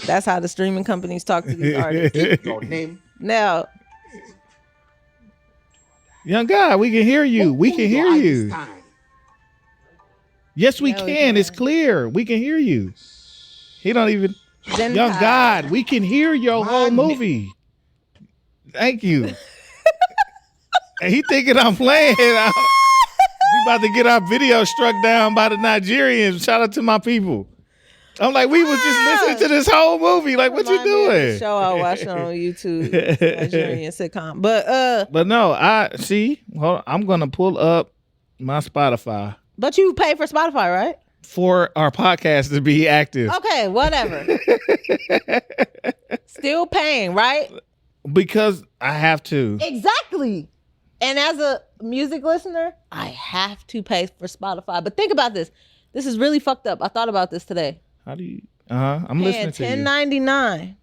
That's how the streaming companies talk to these artists. Keep your name. Now, Young guy, we can hear you. We Open can your hear eye you. this time. Yes, we Yeah, we can. It's can. clear. We can hear you. He don't even. Zen Young Kai. God, we can hear your whole My movie. Thank you. And he thinking I'm playing. We about to get our video struck down by the Nigerians. Shout out to my people. I'm like, we was just listening to this whole movie. Like, what you Remind me of the doing? show I watched on YouTube, Nigerian sitcom. But no, I see. Hold on, I'm gonna pull up my Spotify but you pay for Spotify, right? for our podcast to be active Okay, whatever. Still paying, right? because I have to. Exactly. And as a music listener, I have to pay for Spotify. But think about this. This is really fucked up. I thought about this today. How do you? I'm Paying listening to you. $10.99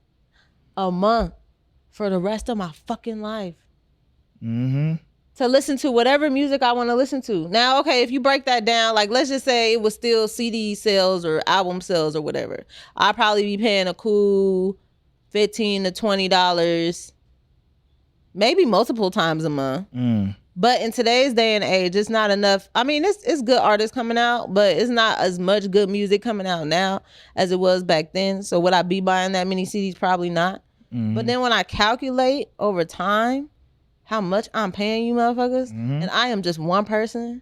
a month for the rest of my fucking life. Mm-hmm. To listen to whatever music I want to listen to. Now, okay, if you break that down, like let's just say it was still CD sales or album sales or whatever, I'd probably be paying a cool $15 to $20, maybe multiple times a month. But in today's day and age, it's not enough. I mean, it's good artists coming out, but it's not as much good music coming out now as it was back then. So would I be buying that many CDs? Probably not. But then when I calculate over time how much I'm paying you motherfuckers, and I am just one person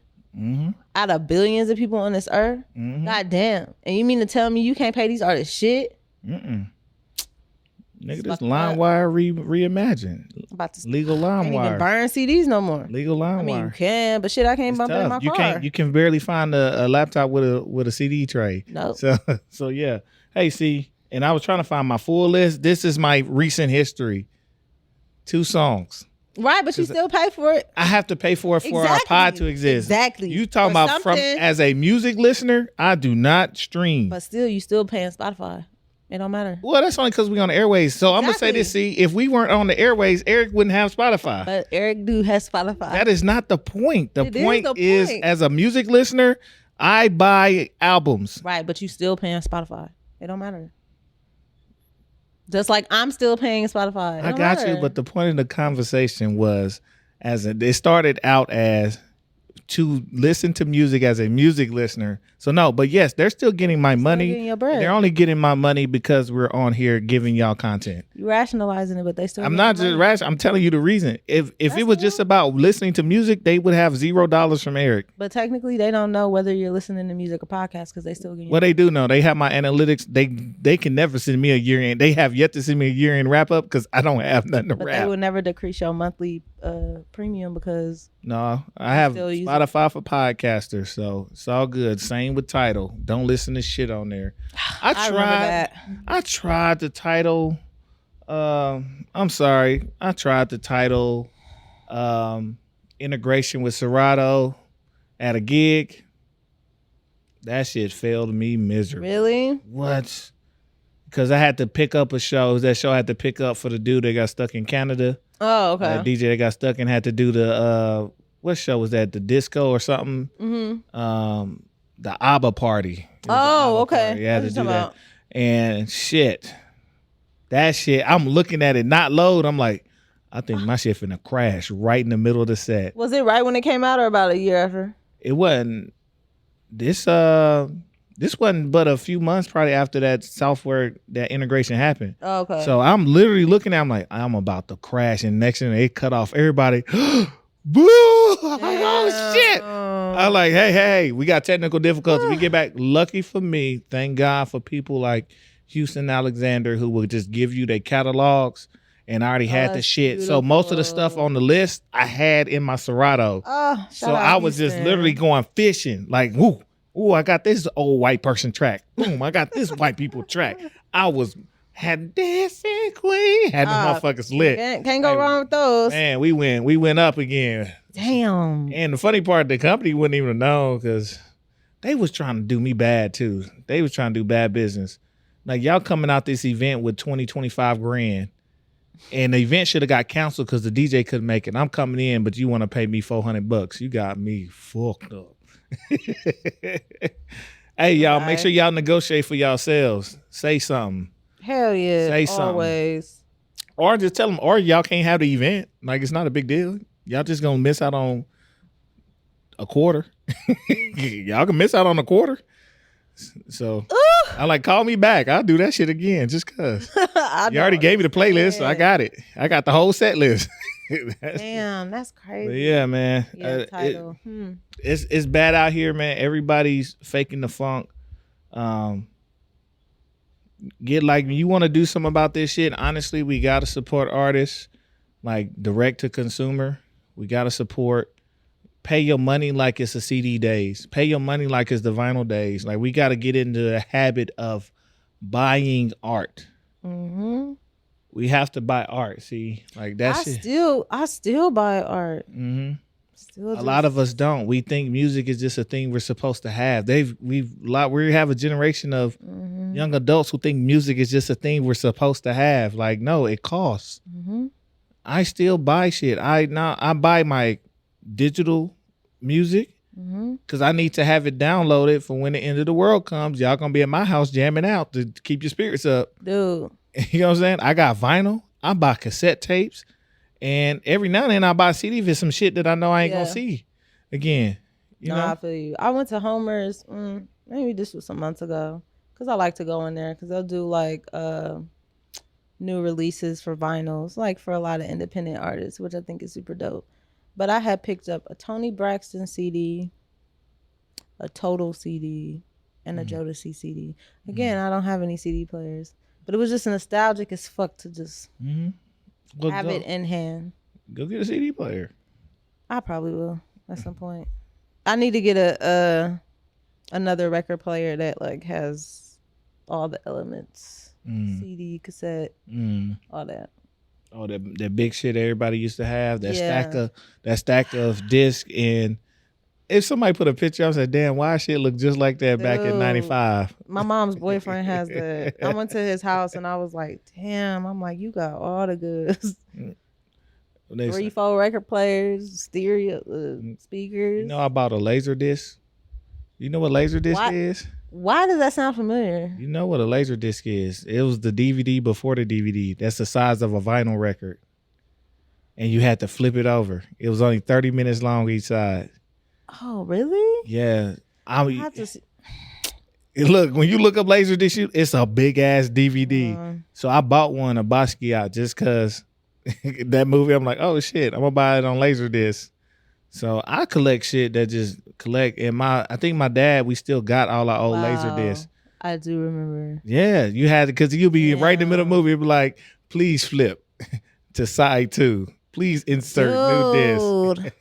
out of billions of people on this earth, god damn. And you mean to tell me you can't pay these artists shit? Nigga, this LimeWire reimagined. About to Legal can't even LimeWire. burn CDs no more. Legal LimeWire. I mean, you can, but shit, I can't bump it in my car. You can barely find a laptop with a CD tray. Nope. So yeah. Hey, see, and I was trying to find my full list. This is my recent history. 2 songs. Right, but you still pay for it. I have to pay for it for our pod to exist. Exactly. You talking For about from something. as a music listener? I do not stream. But still, you still paying Spotify. It don't matter. Well, that's only because we on the airways. So I'm gonna say this. See, if we weren't on the airways, Eric wouldn't have Spotify. But Eric do has Spotify. That is not the point. The It point is the is, point. as a music listener, I buy albums. Right, but you still paying Spotify. It don't matter. Just like I'm still paying Spotify. It I don't got matter. you, but the point of the conversation was, it started out as to listen to music as a music listener. So no, but yes, they're still getting my money. getting your bread. They're only getting my money because we're on here giving y'all content. You rationalizing it, but they still. I'm getting not money. just rational. I'm telling you the reason. If it was just about listening to music, they would have $0 from Eric. But technically, they don't know whether you're listening to music or podcast because they still getting. Well, they do know. They have my analytics. They can never send me a year end. They have yet to send me a year end wrap up because I don't have nothing to But wrap. they would never decrease your monthly premium because No, I have still use it. Spotify for podcasters, so it's all good. Same with Tidal. Don't listen to shit on there. I remember that. I tried the Tidal. I'm sorry. I tried the Tidal integration with Serato at a gig. That shit failed me miserably. Really? What? Because I had to pick up a show. That show I had to pick up for the dude that got stuck in Canada. Oh, okay. DJ that got stuck and had to do the what show was that? The disco or something? The ABBA party. It was the Oh, ABBA okay. party. You had What to you do talking that. about? And shit. That shit, I'm looking at it not load. I'm like, I think my shit finna crash right in the middle of the set. Was it right when it came out or about a year after? It wasn't this wasn't but a few months probably after that software, that integration happened. Oh, okay. So I'm literally looking at it, I'm like, I'm about to crash. And next thing it cut off everybody. Boo! I'm like, oh shit. I'm like, hey, we got technical difficulties. We get back. Lucky for me, thank God for people like Houston Alexander who will just give you their catalogs and I already had the that's shit. So most of the stuff on the list I had in my Serato. Oh, so I was just literally going fishing. Like, woo, I got this old white person track. Boom, I got this white people track. Had Dancing Queen. Had the motherfuckers lit. Can't go wrong with those. Man, we went up again. Damn. And the funny part, the company wouldn't even know because they was trying to do me bad too. They was trying to do bad business. Like, y'all coming out this event with 25 grand. And the event should have got canceled because the DJ couldn't make it. I'm coming in, but you want to pay me $400. You got me fucked up. Hey, y'all, make sure y'all negotiate for yourselves. Say something. Hell yeah. Say something. Always. Or just tell them, or y'all can't have the event. Like, it's not a big deal. Y'all just going to miss out on a quarter. Y'all can miss out on a quarter. So I like, call me back. I'll do that shit again just because. You already gave me the playlist, so I got it. I got the whole set list. Damn, that's crazy. But yeah, man. Yeah, title. It's bad out here, man. Everybody's faking the funk. Get like, you want to do something about this shit. Honestly, we got to support artists like direct to consumer. We got to support. Pay your money like it's a CD days. Pay your money like it's the vinyl days. Like, we got to get into the habit of buying art. Mm-hmm. We have to buy art. See, like that shit. I still buy art. Mm-hmm. A lot of us don't. We think music is just a thing we're supposed to have. We have a generation of young adults who think music is just a thing we're supposed to have. Like, no, it costs. Mm-hmm. I still buy shit. I buy my digital music because I need to have it downloaded for when the end of the world comes. Y'all gonna be at my house jamming out to keep your spirits up, dude. You know what I'm saying? I got vinyl. I buy cassette tapes. And every now and then I buy a CD if it's some shit that I know I ain't gonna see again. You know? I feel you. I went to Homer's, maybe this was some months ago, because I like to go in there because they'll do like new releases for vinyls, like for a lot of independent artists, which I think is super dope. But I had picked up a Toni Braxton CD, a Total CD, and a Jodeci CD. Again, I don't have any CD players, but it was just nostalgic as fuck to just have it in hand. Go get a CD player. I probably will at some point. I need to get another record player that like has all the elements, CD, cassette, all that. Oh, that big shit everybody used to have. That stack of disc. And if somebody put a picture up and said, damn, why shit look just like that back in 95? My mom's boyfriend has that. I went to his house and I was like, damn, I'm like, you got all the goods. 3-4 record players, stereo speakers. You know, I bought a laser disc. You know what laser disc is? Why does that sound familiar? You know what a laser disc is? It was the DVD before the DVD. That's the size of a vinyl record. And you had to flip it over. It was only 30 minutes long each side. Oh, really? Yeah. Look, when you look up laser disc, it's a big ass DVD. So I bought one of Basquiat just because that movie. I'm like, oh shit, I'm gonna buy it on laser disc. So I collect shit that just collect. And I think my dad, we still got all our old laser discs. I do remember. Yeah, you had it because you'll be right in the middle of the movie. It'll be like, please flip to side 2. Please insert new disc.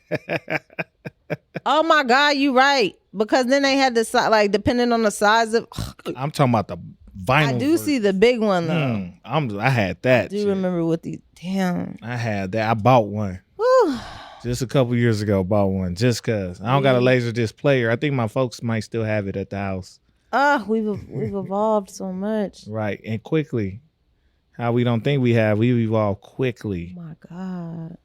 Oh my God, you right. Because then they had the like depending on the size of. I'm talking about the vinyl. I do see the big one though. I had that. I do remember what the damn. I had that. I bought one. Whew. Just a couple years ago, bought one just cause I don't got a laser disc player. I think my folks might still have it at the house. We've evolved so much. Right, and quickly. How we don't think we've evolved quickly. Oh my God.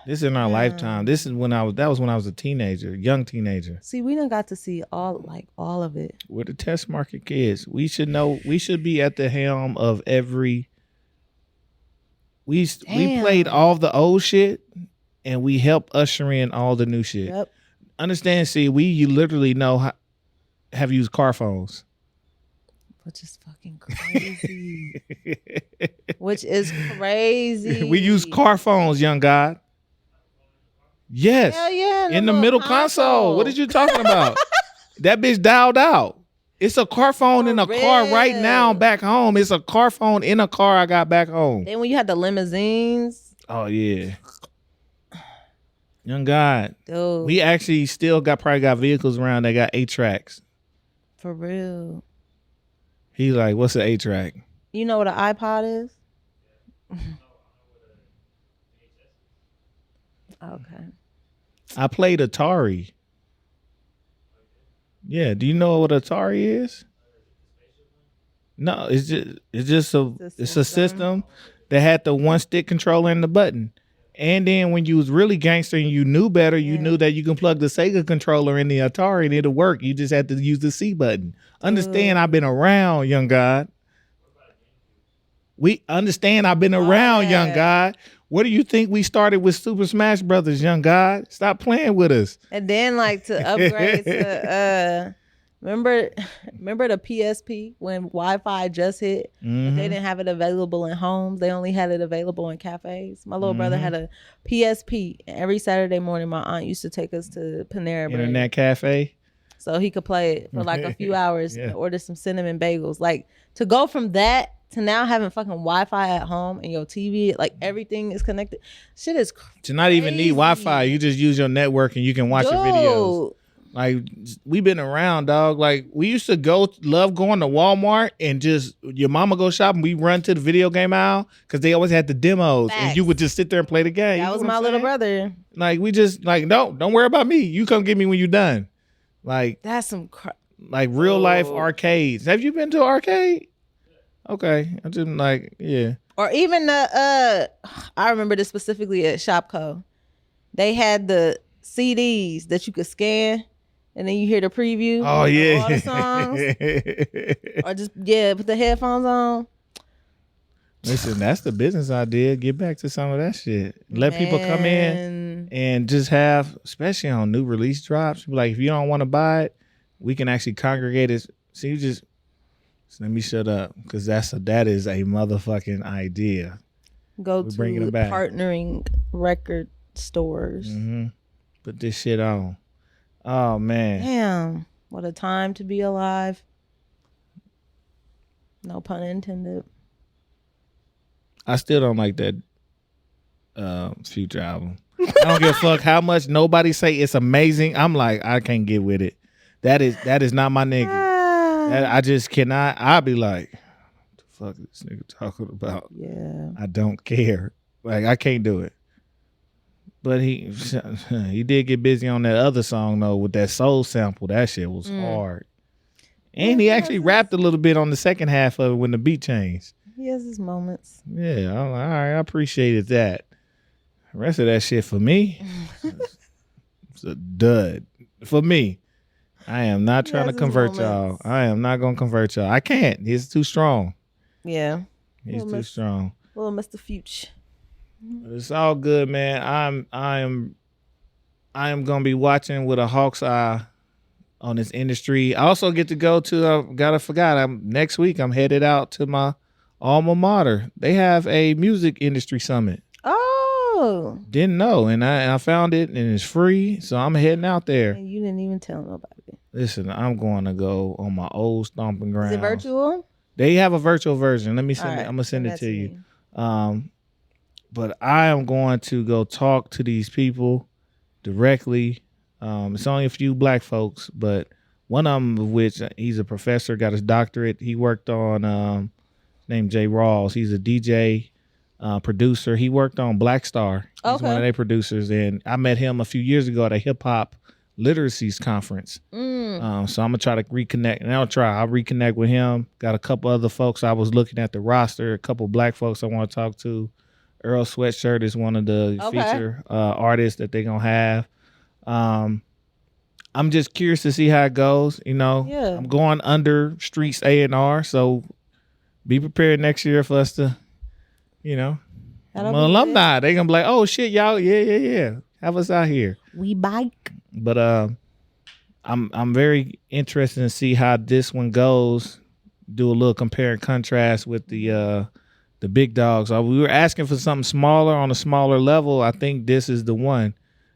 This is in our lifetime. This is that was when I was a teenager, young teenager. See, we done got to see all of it. We're the test market kids. We should know. We should be at the helm of every. We played all the old shit, and we helped usher in all the new shit. Yep. Understand? See, you literally have used car phones. Which is fucking crazy. Which is crazy. We use car phones, young God. Yes. Hell yeah. In the middle console. What are you talking about? That bitch dialed out. It's a car phone in a car right now real. back home. It's a car phone in a car I got back home. Then when you had the limousines, Oh yeah. Young God. dude, We actually still probably got vehicles around that got 8 tracks. for real. He's like, what's an 8 track? You know what an iPod is? Okay. I played Atari. Yeah, do you know what Atari is? No, it's a system that had the one stick controller and the button. And then when you was really gangster and you knew better, you knew that you can plug the Sega controller in the Atari and it'll work. You just had to use the C button. Understand, I've been around, young God. We understand I've been around, young God. What do you think we started with Super Smash Brothers, young God? Stop playing with us. And then like to upgrade to remember the PSP when Wi-Fi just hit, but they didn't have it available in homes. They only had it available in cafes. My little brother had a PSP. And every Saturday morning, my aunt used to take us to Panera Bread Internet cafe. so he could play it for like a few hours and order some cinnamon bagels. Like to go from that to now having fucking Wi-Fi at home and your TV, like everything is connected. Shit is crazy. To not even need Wi-Fi, you just use your network and you can watch your videos. Like, we been around, dog. Like, we used to love going to Walmart and just, your mama go shopping, we run to the video game aisle because they always had the demos. Facts. And you would just sit there and play the game. That was my little brother. Like, we just, like, no, don't worry about me. You come get me when you're done. Like, That's some like real life arcades. Have you been to an arcade? Okay. I just like, yeah. Or even the I remember this specifically at Shopco. They had the CDs that you could scan and then you hear the preview. Oh yeah. All the songs. Or just put the headphones on. Listen, that's the business idea. Get back to some of that shit. Let people come in and just have, especially on new release drops, like if you don't want to buy it, we can actually congregate it. See, you just let me shut up because that is a motherfucking idea. Go We're to bringing it back. partnering record stores. Put this shit on. Oh man. Damn, what a time to be alive. No pun intended. I still don't like that Future album. I don't give a fuck how much nobody say it's amazing. I'm like, I can't get with it. That is not my nigga. I just cannot. I'll be like, what the fuck is this nigga talking about? Yeah. I don't care. Like, I can't do it. But he did get busy on that other song though with that soul sample. That shit was hard. And he actually rapped a little bit on the second half of it when the beat changed. He has his moments. Yeah, I'm like, all right, I appreciated that. The rest of that shit for me, it's a dud. For me. I am not trying to convert y'all. I am not going to convert y'all. I can't. He's too strong. Yeah. He's too strong. Little Mr. Future. It's all good, man. I am going to be watching with a hawk's eye on this industry. I also get to go to, next week I'm headed out to my alma mater. They have a music industry summit. Oh. Didn't know. And I found it and it's free. So I'm heading out there. And you didn't even tell nobody. Listen, I'm going to go on my old stomping ground. Is it virtual? They have a virtual version. Let me send All it. right, I'm gonna send it to send you. that But I am going to go talk to these people directly. It's only a few black folks, but one of them of which he's a professor, got his doctorate. He worked on named Jay Rawls. He's a DJ, producer. He worked on Black Star. He's one of their producers, and I met him a few years ago at a hip hop literacies conference. So I'm gonna try to reconnect, and I'll reconnect with him. Got a couple other folks. I was looking at the roster, a couple black folks I want to talk to. Earl Sweatshirt is one of the feature artists that they're gonna have. I'm just curious to see how it goes. You know, I'm going under Streets A&R, so be prepared next year for us to, you know, I'm an alumni. They gonna be like, oh shit, y'all, yeah. Have us out here. We bike. But I'm very interested to see how this one goes. Do a little compare and contrast with the big dogs. We were asking for something smaller on a smaller level. I think this is the one.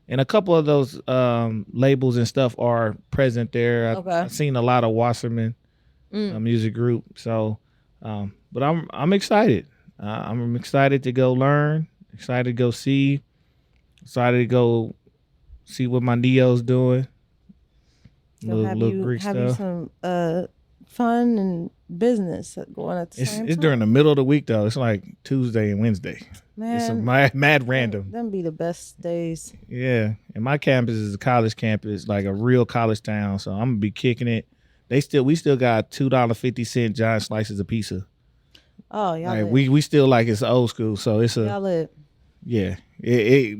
And a couple of those labels and stuff are present there. I've seen a lot of Wasserman music group. So, but I'm excited. I'm excited to go learn. Excited to go see. Excited to go see what my Neo's doing. Little Greek have stuff. you some fun and business going at the same time? It's during the middle of the week though. It's like Tuesday and Wednesday. Man, it's mad random. Them be the best days. Yeah, and my campus is a college campus, like a real college town. So I'm gonna be kicking it. We still got $2.50 giant slices of pizza. Oh, y'all like, lit. we still like it's old school. So it's Y'all lit. yeah, it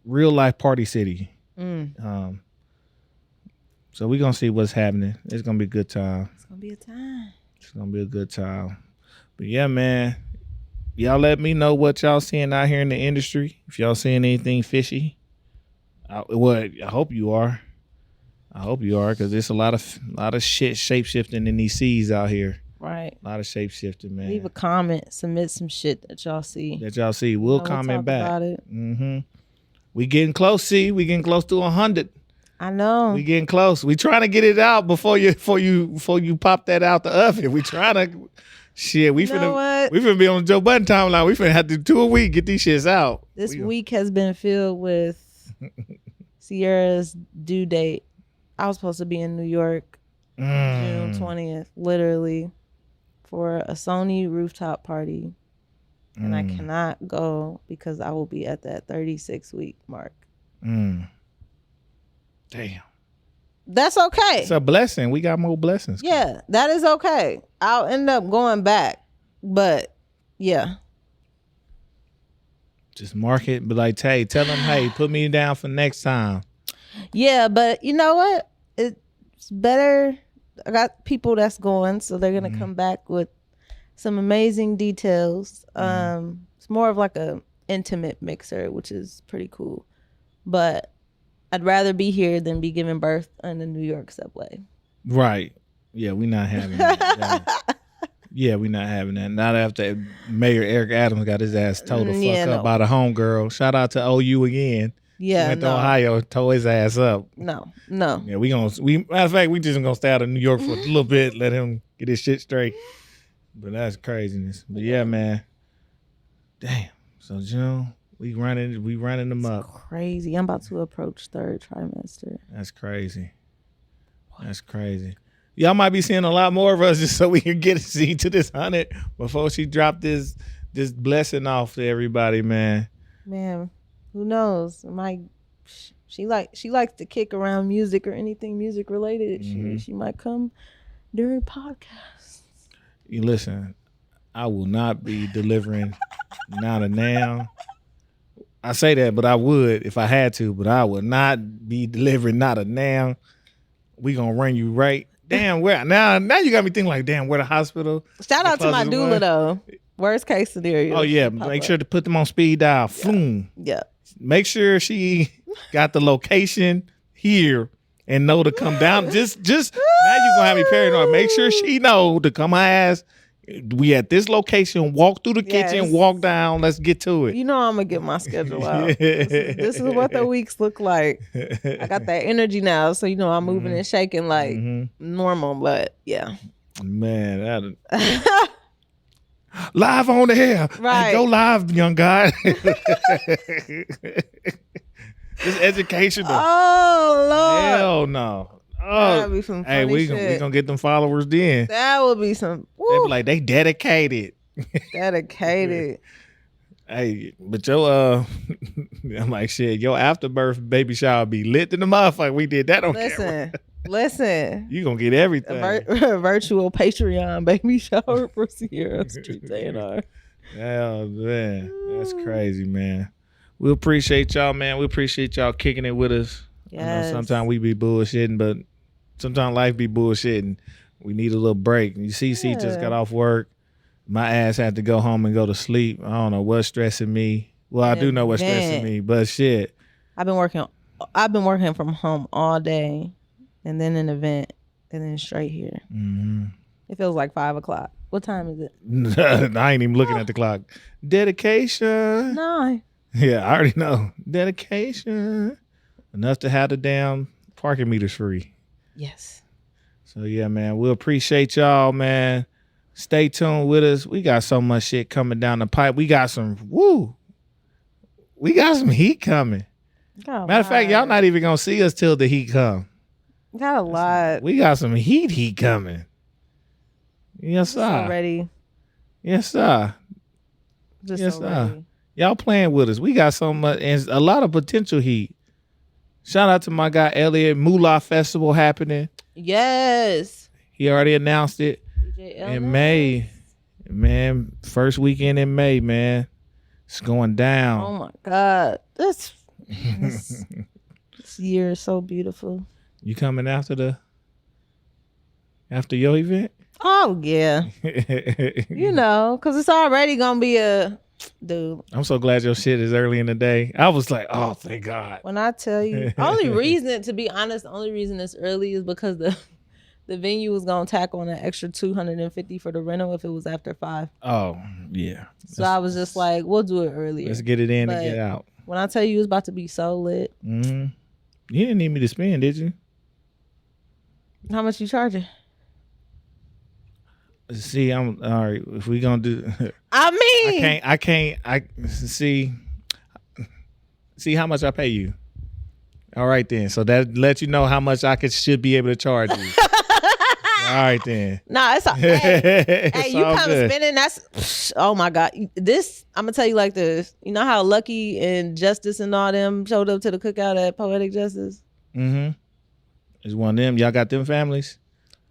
real life party city. So we gonna see what's happening. It's gonna be a good time. It's gonna be a time. It's gonna be a good time. But yeah, man, y'all let me know what y'all seeing out here in the industry. If y'all seeing anything fishy, I hope you are. I hope you are, because there's a lot of shit shape shifting in these seas out here. Right. A lot of shape shifting, man. Leave a comment. Submit some shit that y'all see. We'll comment talk back. about it. We getting close. See, we getting close to 100. I know. We getting close. We trying to get it out before you pop that out the oven. We trying to. Shit, we finna be on Joe Budden timeline. We finna have to do 2 a week, get these shits out. This week has been filled with Sierra's due date. I was supposed to be in New York June 20th, literally, for a Sony rooftop party. And I cannot go because I will be at that 36-week mark. Damn. That's okay. It's a blessing. We got more blessings. Yeah, that is okay. I'll end up going back. But, yeah. Just mark it, but like, hey, tell them, hey, put me down for next time. Yeah, but you know what? It's better. I got people that's going, so they're going to come back with some amazing details. It's more of like a intimate mixer, which is pretty cool. But I'd rather be here than be giving birth on the New York subway. Right. Yeah, we not having that. Yeah, we not having that. Not after Mayor Eric Adams got his ass towed the fuck up by the homegirl. Shout out to OU again. Yeah, went to Ohio, tore his ass up. No. Yeah, matter of fact, we just gonna stay out of New York for a little bit, let him get his shit straight. But that's craziness. But yeah, man. Damn. So June, we running them up. Crazy. I'm about to approach third trimester. That's crazy. That's crazy. Y'all might be seeing a lot more of us just so we can get to this 100 before she dropped this blessing off to everybody, man. Man, who knows? She likes to kick around music or anything music related. She might come during podcasts. You listen, I will not be delivering not a now. I say that, but I would if I had to, but I would not be delivering not a now. We gonna run you right. Damn, where now you got me thinking like, damn, where the hospital? Shout out to my doula though. Worst case scenario. Oh yeah, make sure to put them on speed dial. Floom. Yeah. Make sure she got the location here and know to come down. Just now you gonna have me paranoid. Make sure she know to come her ass. We at this location. Walk through the kitchen. Walk down. Let's get to it. You know I'm gonna get my schedule out. This is what the weeks look like. I got that energy now, so I'm moving and shaking like normal. But yeah, man, live on the air. Right, hey, go live, young guy. It's educational. Oh Lord, hell no. Oh, that'd be some funny we shit. gonna get them followers then. That would be some. They be like, they dedicated. Dedicated. Hey, but I'm like, shit, your afterbirth baby shower be lit in the motherfucker. We did that on camera. Listen. You gonna get everything. Virtual Patreon baby shower for Sierra Street A&R. Oh man, that's crazy, man. We appreciate y'all, man. We appreciate y'all kicking it with us. Yes. I know sometimes we be bullshitting, but sometimes life be bullshitting. We need a little break. You see, C just got off work. My ass had to go home and go to sleep. I don't know what's stressing me. Well, I do know what's stressing me, but shit. I've been working from home all day, and then an event, and then straight here. Mm-hmm. It feels like 5:00. What time is it? I ain't even looking at the clock. Dedication. 9. Yeah, I already know. Dedication. Enough to have the damn parking meters free. Yes. So yeah, man, we appreciate y'all, man. Stay tuned with us. We got so much shit coming down the pipe. We got some heat coming. Matter of fact, y'all not even gonna see us till the heat come. Got a lot. We got some heat coming. Yes, sir. Already. Yes, sir. Just yes, so sir. ready. Y'all playing with us. We got so much and a lot of potential heat. Shout out to my guy Elliot. Moolah Festival happening. Yes. He already announced it in May. Man, first weekend in May, man. It's going down. Oh my God. This year is so beautiful. You coming after your event? Oh yeah. You know, because it's already gonna be a dude. I'm so glad your shit is early in the day. I was like, oh, thank God. When I tell you, only reason, to be honest, the only reason it's early is because the venue was gonna tack on an extra $250 for the rental if it was after 5. Oh yeah. So I was just like, we'll do it earlier. Let's get it in But and get out. When I tell you it's about to be so lit. Mm-hmm. You didn't need me to spend, did you? How much you charging? See, I'm all right. If we gonna do, I mean, I see how much I pay you. All right then. So that lets you know how much should be able to charge you. All right then. Nah, it's all, hey, It's you all come good. spending. That's oh my God. This I'm gonna tell you like this. You know how Lucky and Justice and all them showed up to the cookout at Poetic Justice? Mm-hmm. It's one of them. Y'all got them families.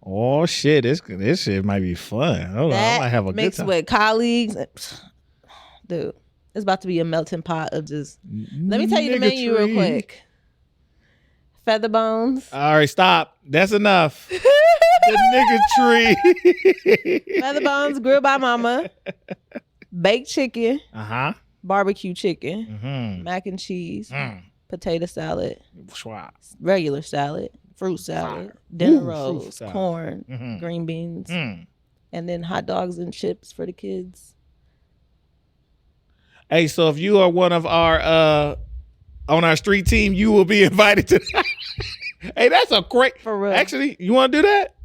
Oh shit! This shit might be fun. Hold on, I might have a good mixed time. with colleagues. Dude, it's about to be a melting pot of just. Let me tell you the menu real quick. Feather bones. All right, stop. That's enough. The nigga tree. Feather bones, grilled by mama. Baked chicken. Barbecue chicken. Mm-hmm. Mac and cheese. Potato salad. Schwab. Regular salad. Fruit salad. Dinner Ooh, rolls. fruit salad. Corn. Green beans. And then hot dogs and chips for the kids. Hey, so if you are one of our on our street team, you will be invited to. Hey, that's a great. For real. Actually, you want to do that?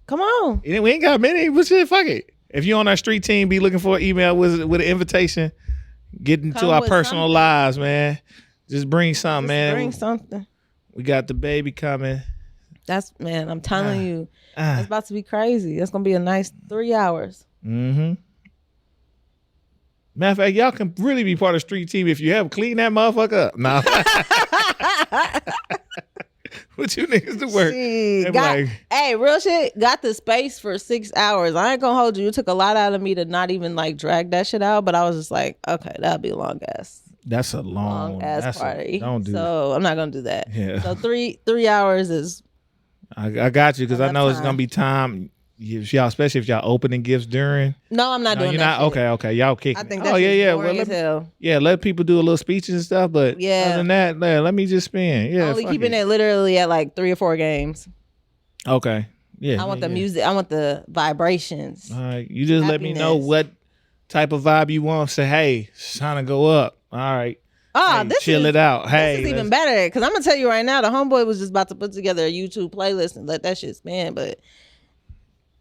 Come on. We ain't got many, but shit, fuck it. If you're on our street team, be looking for an email with an invitation. Get into Come our with personal something. lives, man. Just bring something, man. Bring something. We got the baby coming. That's, man, I'm telling you. It's about to be crazy. That's going to be a nice 3 hours. Mm-hmm. Matter of fact, y'all can really be part of the street team if you have clean that motherfucker up. Nah. What you niggas do work? Hey, real shit, got the space for 6 hours. I ain't gonna hold you. It took a lot out of me to not even like drag that shit out, but I was just like, okay, that'll be a long ass. That's a long ass party. Don't do so I'm not gonna do that. Yeah. So 3 hours is. I got you because I know it's time. gonna be time. If y'all, especially if y'all opening gifts during. No, I'm not doing you're that. not. Shit. Okay. Y'all kicking. I think it. that's boring as hell. Let people do a little speeches and stuff. But other than that, let me just spin. Yeah, only keeping it literally at like 3 or 4 games. Okay. Yeah. I want the music. I want the vibrations. All right. You just let me know what type of vibe you want. Say, hey, it's time to go up. All right. Oh, hey, chill it out. Hey, this is even better because I'm gonna tell you right now. The homeboy was just about to put together a YouTube playlist and let that shit spin, but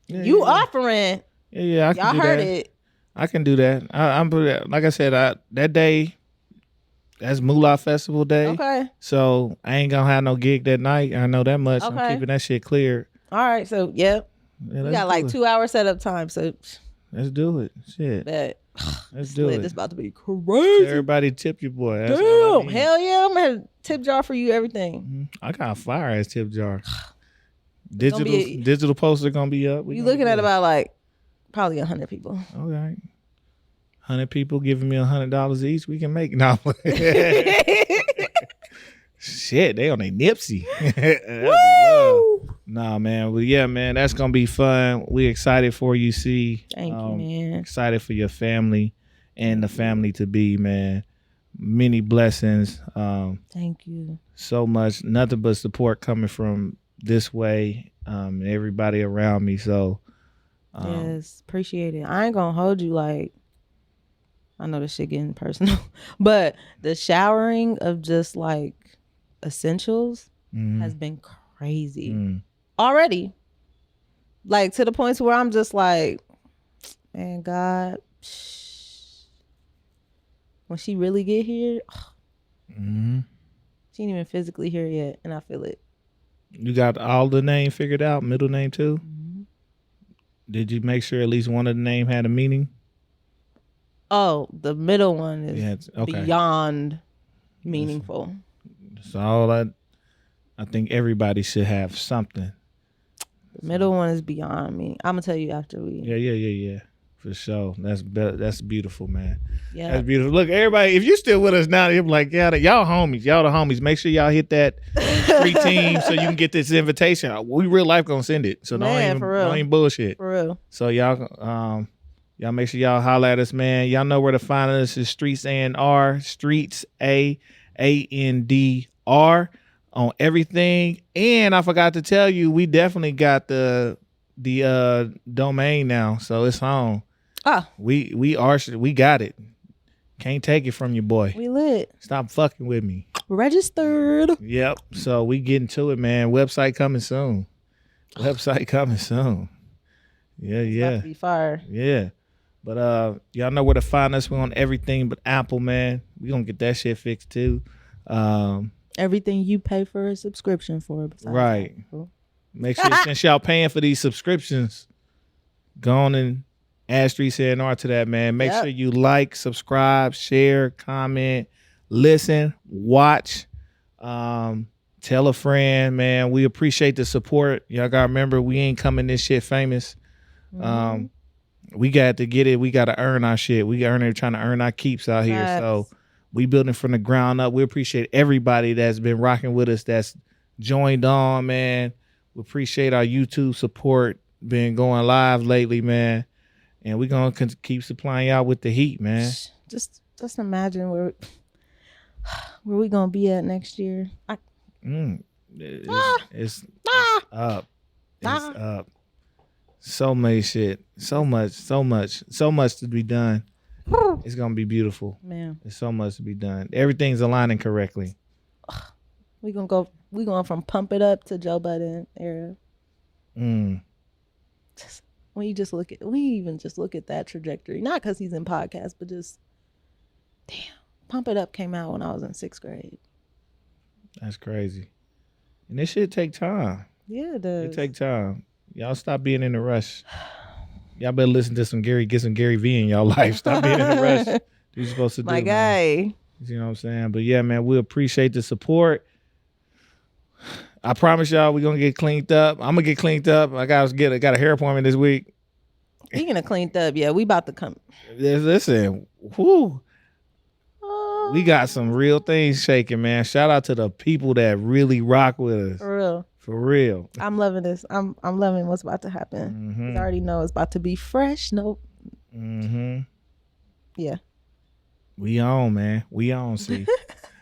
you offering. Yeah, I can y'all do heard that. it. I can do that. I'm like I said, that day, that's Moolah Festival day. Okay. So I ain't gonna have no gig that night. I know that much. Okay. I'm keeping that shit clear. All right. So we got like 2 hour setup time. So let's do it. Shit. Let's do it. This about to be crazy. Everybody tip your boy. That's all I Damn. need. Hell yeah. I'm gonna have a tip jar for you. Everything. I got a fire ass tip jar. Digital poster gonna be up. You looking at about like probably 100 people. All right. 100 people giving me $100 each. We can make no. Shit, they on a Nipsey. Woo! Nah, man. But yeah, man, that's gonna be fun. We excited for you, C. Thank you, man. Excited for your family and the family to be, man. Many blessings. Thank you. So much, nothing but support coming from this way, and everybody around me. So yes, appreciate it. I ain't gonna hold you like. I know this shit getting personal, but the showering of just like essentials has been crazy already. Like to the points where I'm just like, man, God, when she really get here, she ain't even physically here yet, and I feel it. You got all the name figured out, middle name too? Mm-hmm. Did you make sure at least one of the name had a meaning? Oh, the middle one is beyond meaningful. So all I think everybody should have something. The middle one is beyond me. I'm gonna tell you after we. Yeah. For sure. That's beautiful, man. Yeah. That's beautiful. Look, everybody, if you still with us now, you're like, yeah, y'all homies. Y'all the homies. Make sure y'all hit that free team so you can get this invitation. We real life gonna send it. So don't even bullshit. For real. So y'all make sure y'all holler at us, man. Y'all know where to find us. It's Streets A&R, Streets AANDR on everything. And I forgot to tell you, we definitely got the domain now, so it's on. We got it. Can't take it from you, boy. We lit. Stop fucking with me. Registered. Yep. So we getting to it, man. Website coming soon. Yeah. About to be fire. Yeah. But y'all know where to find us. We're on everything but Apple, man. We gonna get that shit fixed too. Everything you pay for a subscription for. Right. Apple. Make sure since y'all paying for these subscriptions, go on and add Streets A&R to that, man. Make sure you like, subscribe, share, comment, listen, watch, tell a friend, man. We appreciate the support. Y'all gotta remember, we ain't coming this shit famous. We got to get it. We got to earn our shit. We trying to earn our keeps out here. So we building from the ground up. We appreciate everybody that's been rocking with us, that's joined on, man. We appreciate our YouTube support. Been going live lately, man. And we're going to keep supplying y'all with the heat, man. Just imagine where we going to be at next year. It's up. It's up. So much shit. So much to be done. It's going to be beautiful. Man. There's so much to be done. Everything's aligning correctly. We going from pump it up to Joe Budden era. When you just look at that trajectory, not because he's in podcasts, but just damn, Pump It Up came out when I was in 6th grade. That's crazy, and this shit take time. Yeah, it does. It take time. Y'all stop being in a rush. Y'all better listen to get some Gary V in y'all life. Stop being in a rush. What you supposed to do, my guy. Man. You know what I'm saying? But yeah, man, we appreciate the support. I promise y'all we're gonna get cleaned up. I'm gonna get cleaned up. I got a hair appointment this week. Speaking of cleaned up, yeah, we about to come. Listen, whoo. We got some real things shaking, man. Shout out to the people that really rock with us. For real. For real. I'm loving this. I'm loving what's about to happen. I already know it's about to be fresh. Nope. Yeah. We on, man. We on, see.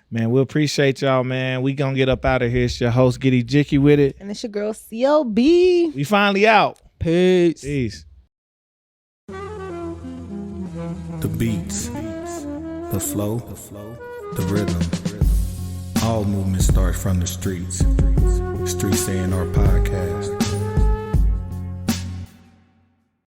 Man, we appreciate y'all, man. We gonna get up out of here. It's your host, Giddy Jicky with it. And it's your girl, CLB. We finally out. Peace. Peace. The beats, the flow, the rhythm. All movement starts from the streets. Streets A&R Podcast.